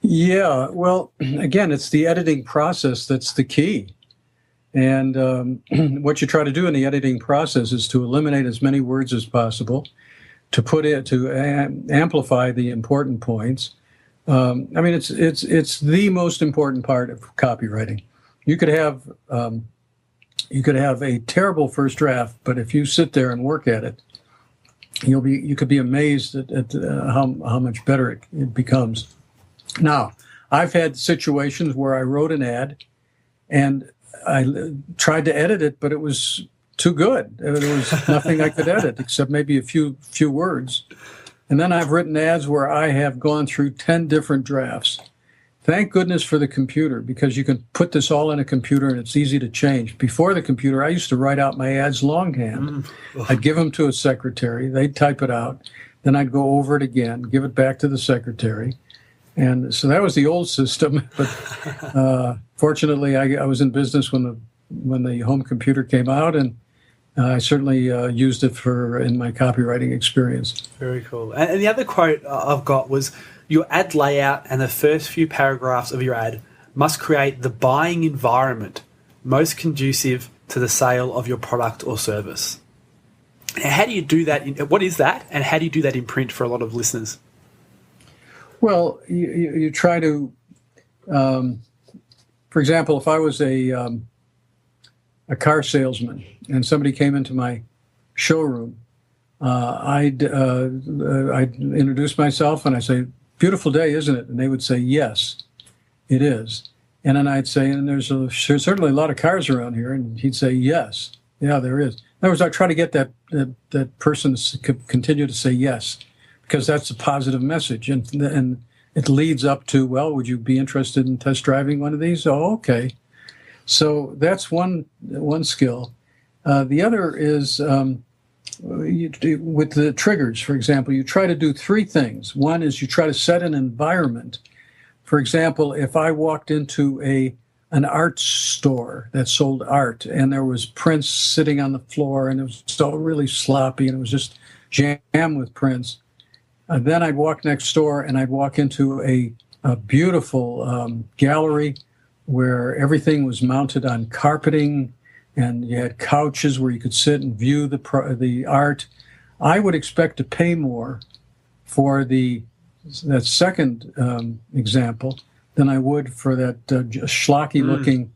Yeah, well, again, it's the editing process that's the key. And what you try to do in the editing process is to eliminate as many words as possible, to amplify the important points. It's the most important part of copywriting. You could have a terrible first draft, but if you sit there and work at it, you could be amazed at how much better it becomes. Now, I've had situations where I wrote an ad and I tried to edit it, but it was too good. There was nothing I could edit except maybe a few words. And then I've written ads where I have gone through 10 different drafts. Thank goodness for the computer, because you can put this all in a computer and it's easy to change. Before the computer, I used to write out my ads longhand. I'd give them to a secretary. They'd type it out. Then I'd go over it again, give it back to the secretary. And so that was the old system. But fortunately, I was in business when the home computer came out, and I certainly used it in my copywriting experience. Very cool. And the other quote I've got was, "Your ad layout and the first few paragraphs of your ad must create the buying environment most conducive to the sale of your product or service." Now, how do you do that? What is that? And how do you do that in print for a lot of listeners? Well, you try to, for example, if I was a car salesman and somebody came into my showroom, I'd introduce myself and I'd say, "Beautiful day, isn't it?" And they would say, "Yes, it is." And then I'd say, "And there's certainly a lot of cars around here." And he'd say, "Yes, yeah, there is." In other words, I try to get that person to continue to say yes, because that's a positive message. And it leads up to, "Well, would you be interested in test driving one of these?" "Oh, okay." So that's one skill. The other is with the triggers, for example, you try to do three things. One is you try to set an environment. For example, if I walked into an art store that sold art and there was prints sitting on the floor and it was so really sloppy and it was just jammed with prints, then I'd walk next door and I'd walk into a beautiful gallery where everything was mounted on carpeting, and you had couches where you could sit and view the art. I would expect to pay more for that second example than I would for that schlocky-looking.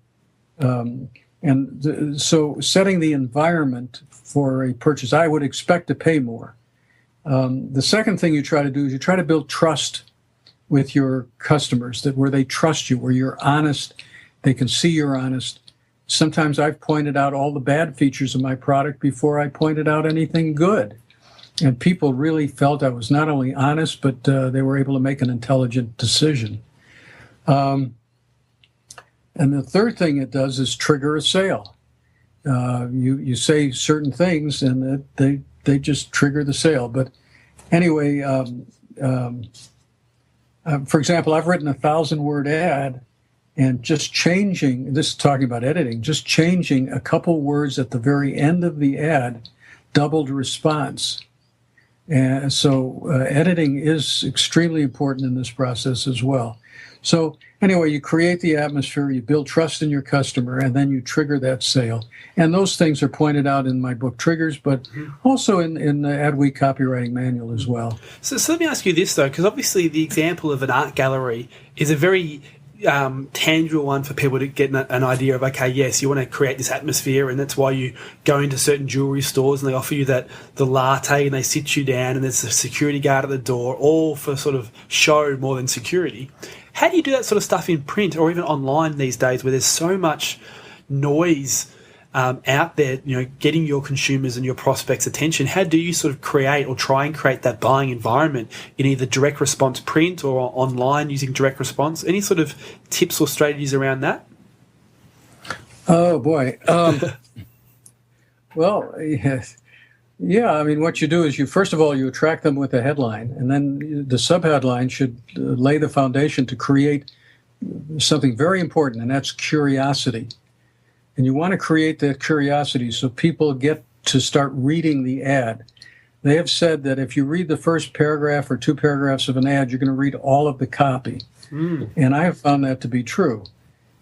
So setting the environment for a purchase, I would expect to pay more. The second thing you try to do is you try to build trust with your customers, where they trust you, where you're honest, they can see you're honest. sometimes I've pointed out all the bad features of my product before I pointed out anything good. And people really felt I was not only honest, but they were able to make an intelligent decision. And the third thing it does is trigger a sale. You say certain things, and they just trigger the sale. But anyway, for example, I've written a 1,000-word ad, and just changing, this is talking about editing, just changing a couple words at the very end of the ad doubled response. And so editing is extremely important in this process as well. So anyway, you create the atmosphere, you build trust in your customer, and then you trigger that sale. And those things are pointed out in my book, Triggers, but also in the Adweek copywriting manual as well. So let me ask you this, though, because obviously the example of an art gallery is a very tangible one for people to get an idea of, okay, yes, you want to create this atmosphere, and that's why you go into certain jewelry stores and they offer you the latte and they sit you down and there's a security guard at the door, all for sort of show more than security. How do you do that sort of stuff in print or even online these days where there's so much noise out there, getting your consumers and your prospects' attention? How do you sort of create or try and create that buying environment in either direct response print or online using direct response? Any sort of tips or strategies around that? Oh, boy. Well, yes. Yeah, I mean, what you do is first of all, you attract them with a headline, and then the subheadline should lay the foundation to create something very important, and that's curiosity. And you want to create that curiosity so people get to start reading the ad. They have said that if you read the first paragraph or two paragraphs of an ad, you're going to read all of the copy. And I have found that to be true.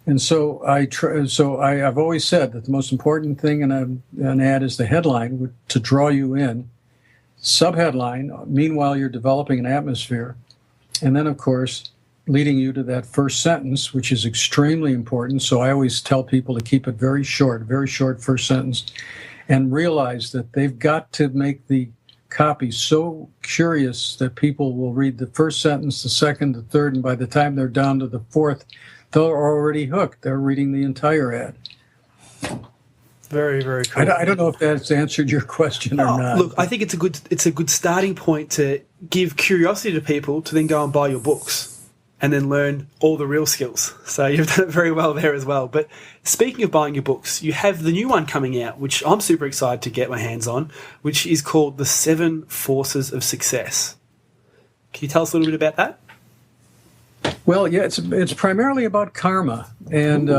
And so I've always said that the most important thing in an ad is the headline to draw you in. Subheadline, meanwhile, you're developing an atmosphere. And then, of course, leading you to that first sentence, which is extremely important. So I always tell people to keep it very short first sentence, and realize that they've got to make the copy so curious that people will read the first sentence, the second, the third, and by the time they're down to the fourth, they're already hooked. They're reading the entire ad. Very, very cool. I don't know if that's answered your question or not. Look, I think it's a good starting point to give curiosity to people to then go and buy your books and then learn all the real skills. So you've done it very well there as well. But speaking of buying your books, you have the new one coming out, which I'm super excited to get my hands on, which is called The 7 Forces of Success. Can you tell us a little bit about that? Well, yeah, it's primarily about karma. And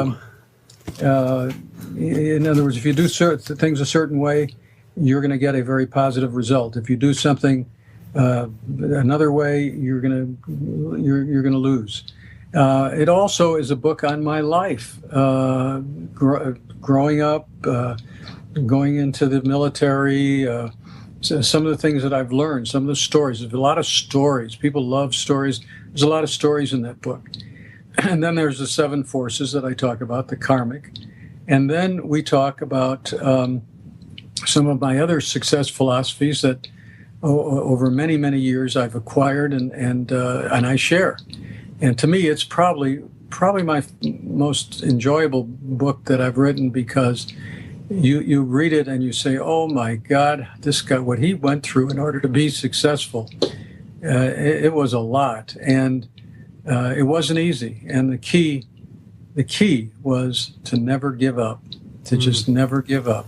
in other words, if you do things a certain way, you're going to get a very positive result. If you do something another way, you're gonna lose. It also is a book on my life, growing up, going into the military. Some of the things that I've learned, some of the stories. There's a lot of stories. People love stories. There's a lot of stories in that book. And then there's the 7 forces that I talk about, the karmic. And then we talk about some of my other success philosophies that over many, many years I've acquired and I share. And to me, it's probably my most enjoyable book that I've written, because you read it and you say, oh my God, this guy, what he went through in order to be successful, it was a lot. And it wasn't easy. And the key was to never give up, to just never give up.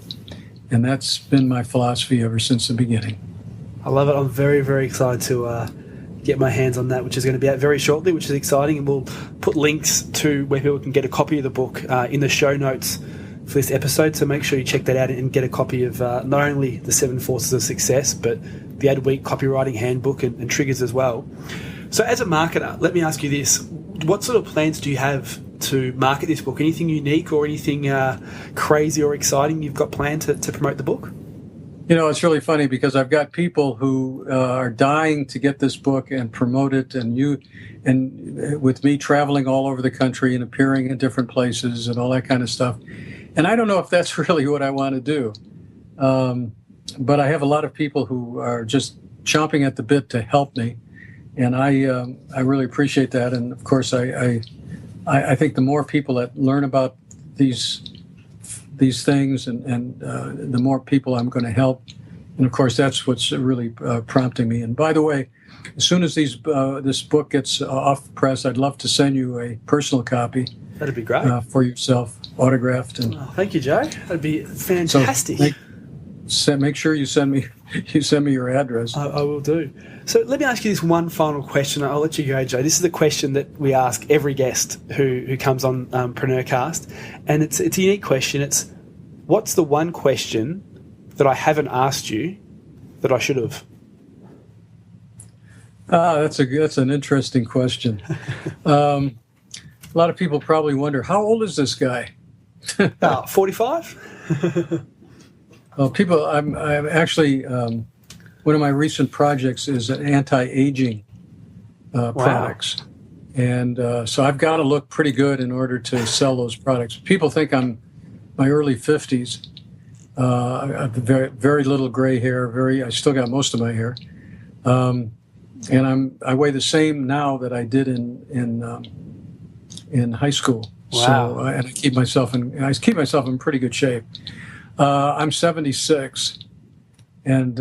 And that's been my philosophy ever since the beginning. I love it. I'm very, very excited to get my hands on that, which is going to be out very shortly, which is exciting. And we'll put links to where people can get a copy of the book in the show notes for this episode. So make sure you check that out and get a copy of not only the 7 Forces of Success, but the Adweek Copywriting Handbook and Triggers as well. So as a marketer, let me ask you this. What sort of plans do you have to market this book? Anything unique or anything crazy or exciting you've got planned to promote the book? You know, it's really funny because I've got people who are dying to get this book and promote it, and with me traveling all over the country and appearing in different places and all that kind of stuff. And I don't know if that's really what I want to do. But I have a lot of people who are just chomping at the bit to help me. And I really appreciate that. And of course, I think the more people that learn about these these things, and the more people I'm going to help. And of course, that's what's really prompting me. And by the way, as soon as this book gets off press, I'd love to send you a personal copy. That'd be great. For yourself, autographed. And thank you, Joe. That'd be fantastic. So make sure you send me your address. I will do. So let me ask you this one final question. I'll let you go, Joe. This is a question that we ask every guest who comes on PreneurCast, and it's a unique question. It's, what's the one question that I haven't asked you that I should have? That's an interesting question. A lot of people probably wonder, how old is this guy? 45. Well, I'm actually, one of my recent projects is an anti-aging products. And so I've got to look pretty good in order to sell those products. People think I'm my early 50s. I have very, very little gray hair. I still got most of my hair. And I weigh the same now that I did in high school. Wow. So and I keep myself in pretty good shape. I'm 76, and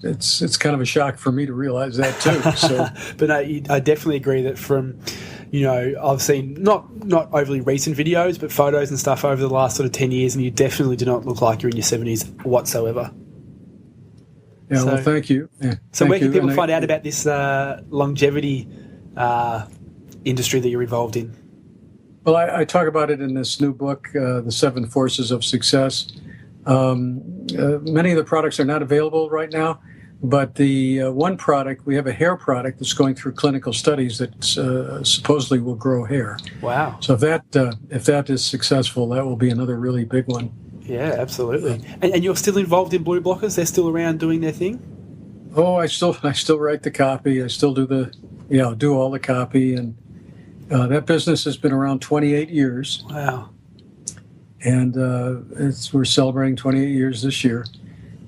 it's kind of a shock for me to realize that too. So, but no, I definitely agree that from, I've seen not overly recent videos, but photos and stuff over the last sort of 10 years, and you definitely do not look like you're in your 70s whatsoever. Yeah, well, thank you. Yeah, so where can people find out about this longevity industry that you're involved in? Well, I talk about it in this new book, The 7 Forces of Success. Many of the products are not available right now, but the one product, we have a hair product that's going through clinical studies that supposedly will grow hair. Wow. So if that is successful, that will be another really big one. Yeah, absolutely. And you're still involved in Blue Blockers? They're still around doing their thing? Oh, I still write the copy. I still do do all the copy, and that business has been around 28 years. Wow. And we're celebrating 28 years this year,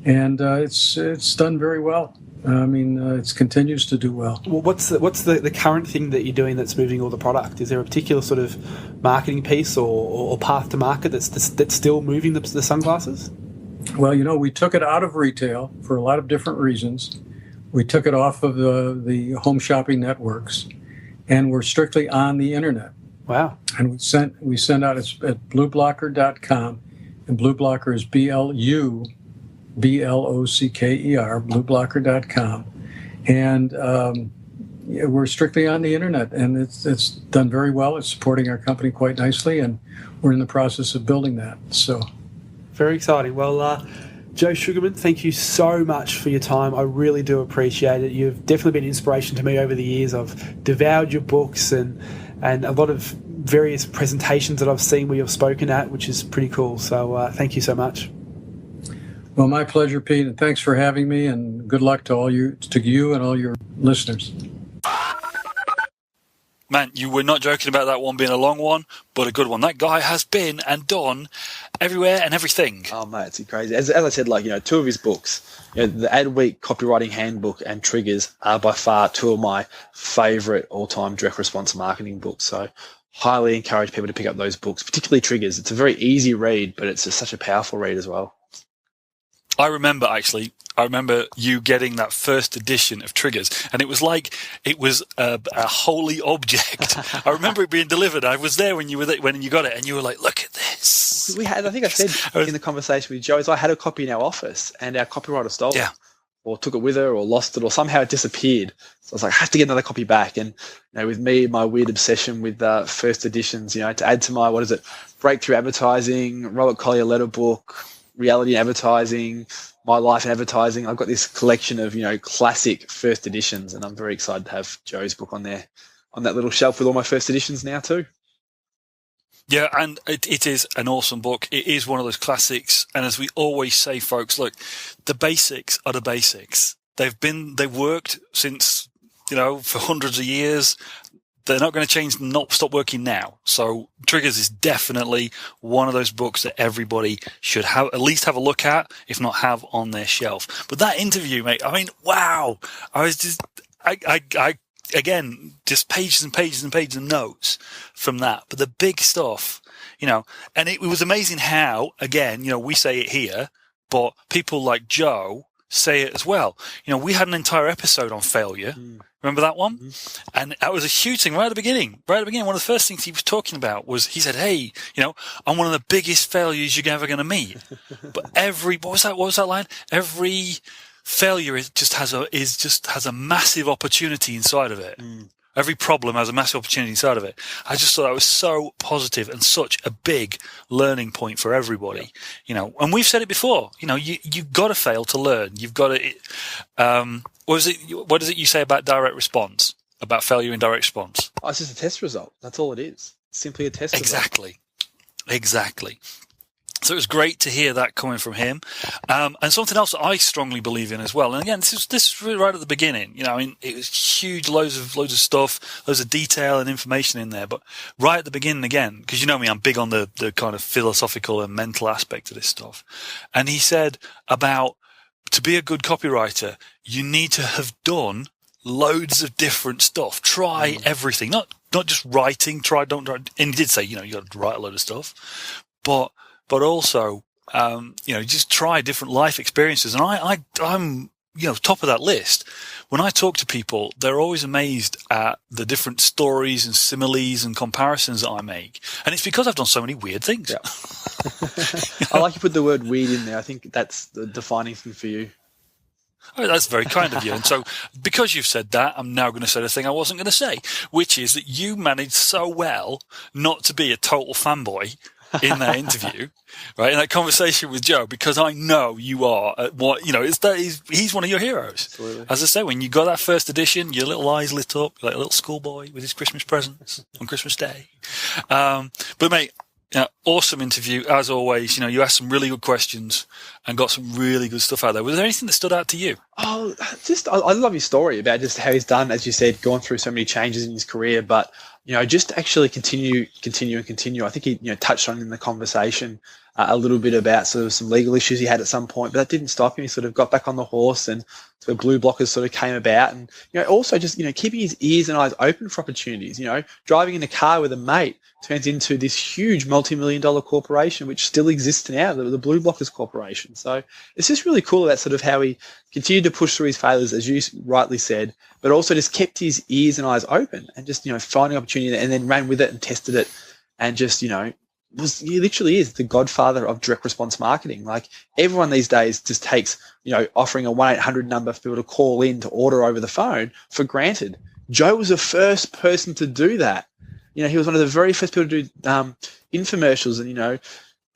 and it's done very well. I mean, it continues to do well. Well, what's the current thing that you're doing that's moving all the product? Is there a particular sort of marketing piece or path to market that's still moving the sunglasses? Well, we took it out of retail for a lot of different reasons. We took it off of the home shopping networks, and we're strictly on the internet. Wow. And we send out at blueblocker.com, and Blueblocker is BLUBLOCKER, blueblocker.com. And we're strictly on the internet, and it's done very well. It's supporting our company quite nicely, and we're in the process of building that. So, very exciting. Well, Joe Sugarman, thank you so much for your time. I really do appreciate it. You've definitely been an inspiration to me over the years. I've devoured your books and a lot of various presentations that I've seen where you've spoken at, which is pretty cool. So thank you so much. Well, my pleasure, Pete, and thanks for having me, and good luck to you and all your listeners. Man, you were not joking about that one being a long one, but a good one. That guy has been and done everywhere and everything. Oh, mate, it's crazy. As I said, two of his books, the Adweek Copywriting Handbook and Triggers are by far two of my favourite all-time direct response marketing books. So highly encourage people to pick up those books, particularly Triggers. It's a very easy read, but it's just such a powerful read as well. I remember you getting that first edition of Triggers, and it was like it was a holy object. I remember it being delivered. I was there when you got it, and you were like, "Look at this." I think I said in the conversation with Joe, I had a copy in our office, and our copywriter stole it, or took it with her, or lost it, or somehow it disappeared. So I was like, I have to get another copy back. And with me, my weird obsession with first editions, to add to my breakthrough advertising, Robert Coyle letter book, reality advertising, my life in advertising. I've got this collection of, classic first editions, and I'm very excited to have Joe's book on there, on that little shelf with all my first editions now too. Yeah, and it is an awesome book. It is one of those classics. And as we always say, folks, look, the basics are the basics. They've worked since, for hundreds of years. They're not going to change and not stop working now. So Triggers is definitely one of those books that everybody should at least have a look at, if not have on their shelf. But that interview, mate, I mean, wow. I was just, again, just pages and pages and pages of notes from that. But the big stuff, and it was amazing how, again, we say it here, but people like Joe say it as well. We had an entire episode on failure. Remember that one? Mm-hmm. And that was a huge thing right at the beginning. One of the first things he was talking about was, he said, hey, I'm one of the biggest failures you're ever going to meet. But what was that line? Every failure just has a massive opportunity inside of it. Every problem has a massive opportunity inside of it. I just thought that was so positive and such a big learning point for everybody. And we've said it before. You've got to fail to learn. You've got to. What is it you say about direct response? About failure in direct response? Oh, it's just a test result. That's all it is. It's simply a test result. Exactly. So it was great to hear that coming from him. And something else that I strongly believe in as well. And again, this is really right at the beginning. It was huge, loads of stuff, loads of detail and information in there. But right at the beginning again, because you know me, I'm big on the kind of philosophical and mental aspect of this stuff. And he said about, to be a good copywriter, you need to have done loads of different stuff. Try everything, not just writing. Don't. And he did say, you got to write a load of stuff, but also, just try different life experiences. And I'm, top of that list. When I talk to people, they're always amazed at the different stories and similes and comparisons that I make. And it's because I've done so many weird things. Yeah. I like you put the word weird in there. I think that's the defining thing for you. Oh, that's very kind of you. And so because you've said that, I'm now going to say the thing I wasn't going to say, which is that you managed so well not to be a total fanboy in that interview, right? In that conversation with Joe, because I know you are he's one of your heroes. Absolutely. As I say, when you got that first edition, your little eyes lit up like a little schoolboy with his Christmas presents on Christmas Day. But mate, awesome interview as always. You asked some really good questions and got some really good stuff out there. Was there anything that stood out to you? Oh, I love your story about just how he's done, as you said, gone through so many changes in his career, but just actually continue. I think he, touched on in the conversation a little bit about sort of some legal issues he had at some point, but that didn't stop him. He sort of got back on the horse, and sort of blue blockers sort of came about, and also just keeping his ears and eyes open for opportunities. Driving in a car with a mate turns into this huge multi-million-dollar corporation, which still exists now, the Blue Blockers Corporation. So it's just really cool that sort of how he continued to push through his failures, as you rightly said, but also just kept his ears and eyes open and just, finding opportunity and then ran with it and tested it and just, he literally is the godfather of direct response marketing. Like everyone these days just takes, offering a 1-800 number for people to call in to order over the phone for granted. Joe was the first person to do that. He was one of the very first people to do infomercials, and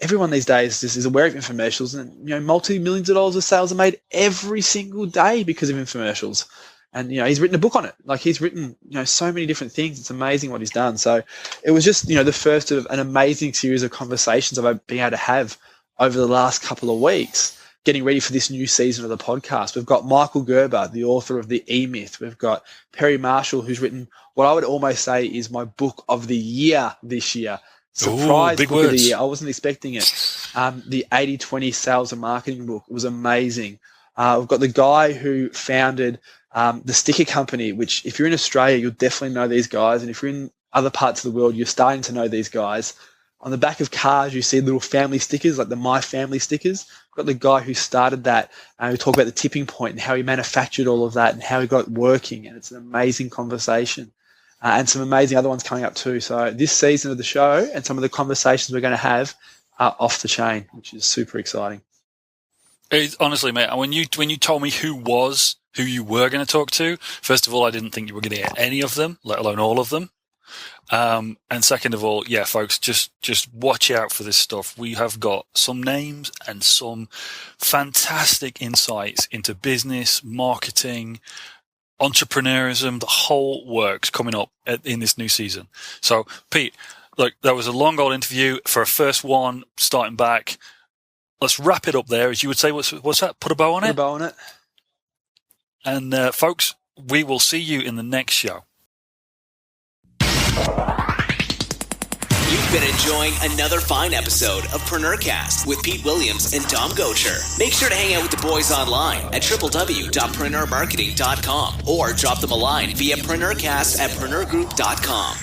everyone these days is aware of infomercials, and multi-millions of dollars of sales are made every single day because of infomercials. And he's written a book on it. Like he's written so many different things. It's amazing what he's done. So it was just the first of an amazing series of conversations I've been able to have over the last couple of weeks, getting ready for this new season of the podcast. We've got Michael Gerber, the author of The E-Myth. We've got Perry Marshall, who's written what I would almost say is my book of the year this year. Surprise book of the year. I wasn't expecting it. The 80-20 sales and marketing book was amazing. We've got the guy who founded the sticker company, which if you're in Australia, you'll definitely know these guys. And if you're in other parts of the world, you're starting to know these guys. On the back of cars, you see little family stickers, like the My Family stickers. We've got the guy who started that, and we talk about the tipping point and how he manufactured all of that and how he got it working. And it's an amazing conversation. And some amazing other ones coming up too. So this season of the show and some of the conversations we're going to have are off the chain, which is super exciting. Honestly, mate, when you told me who you were going to talk to, first of all, I didn't think you were going to get any of them, let alone all of them. And second of all, yeah, folks, just watch out for this stuff. We have got some names and some fantastic insights into business, marketing, entrepreneurism, the whole works coming up in this new season. So, Pete, look, that was a long old interview for a first one, starting back. Let's wrap it up there, as you would say. What's that? Put a bow on it? Put a bow on it. And, folks, we will see you in the next show. You've been enjoying another fine episode of PreneurCast with Pete Williams and Dom Gocher. Make sure to hang out with the boys online at www.preneurmarketing.com or drop them a line via PreneurCast@preneurgroup.com.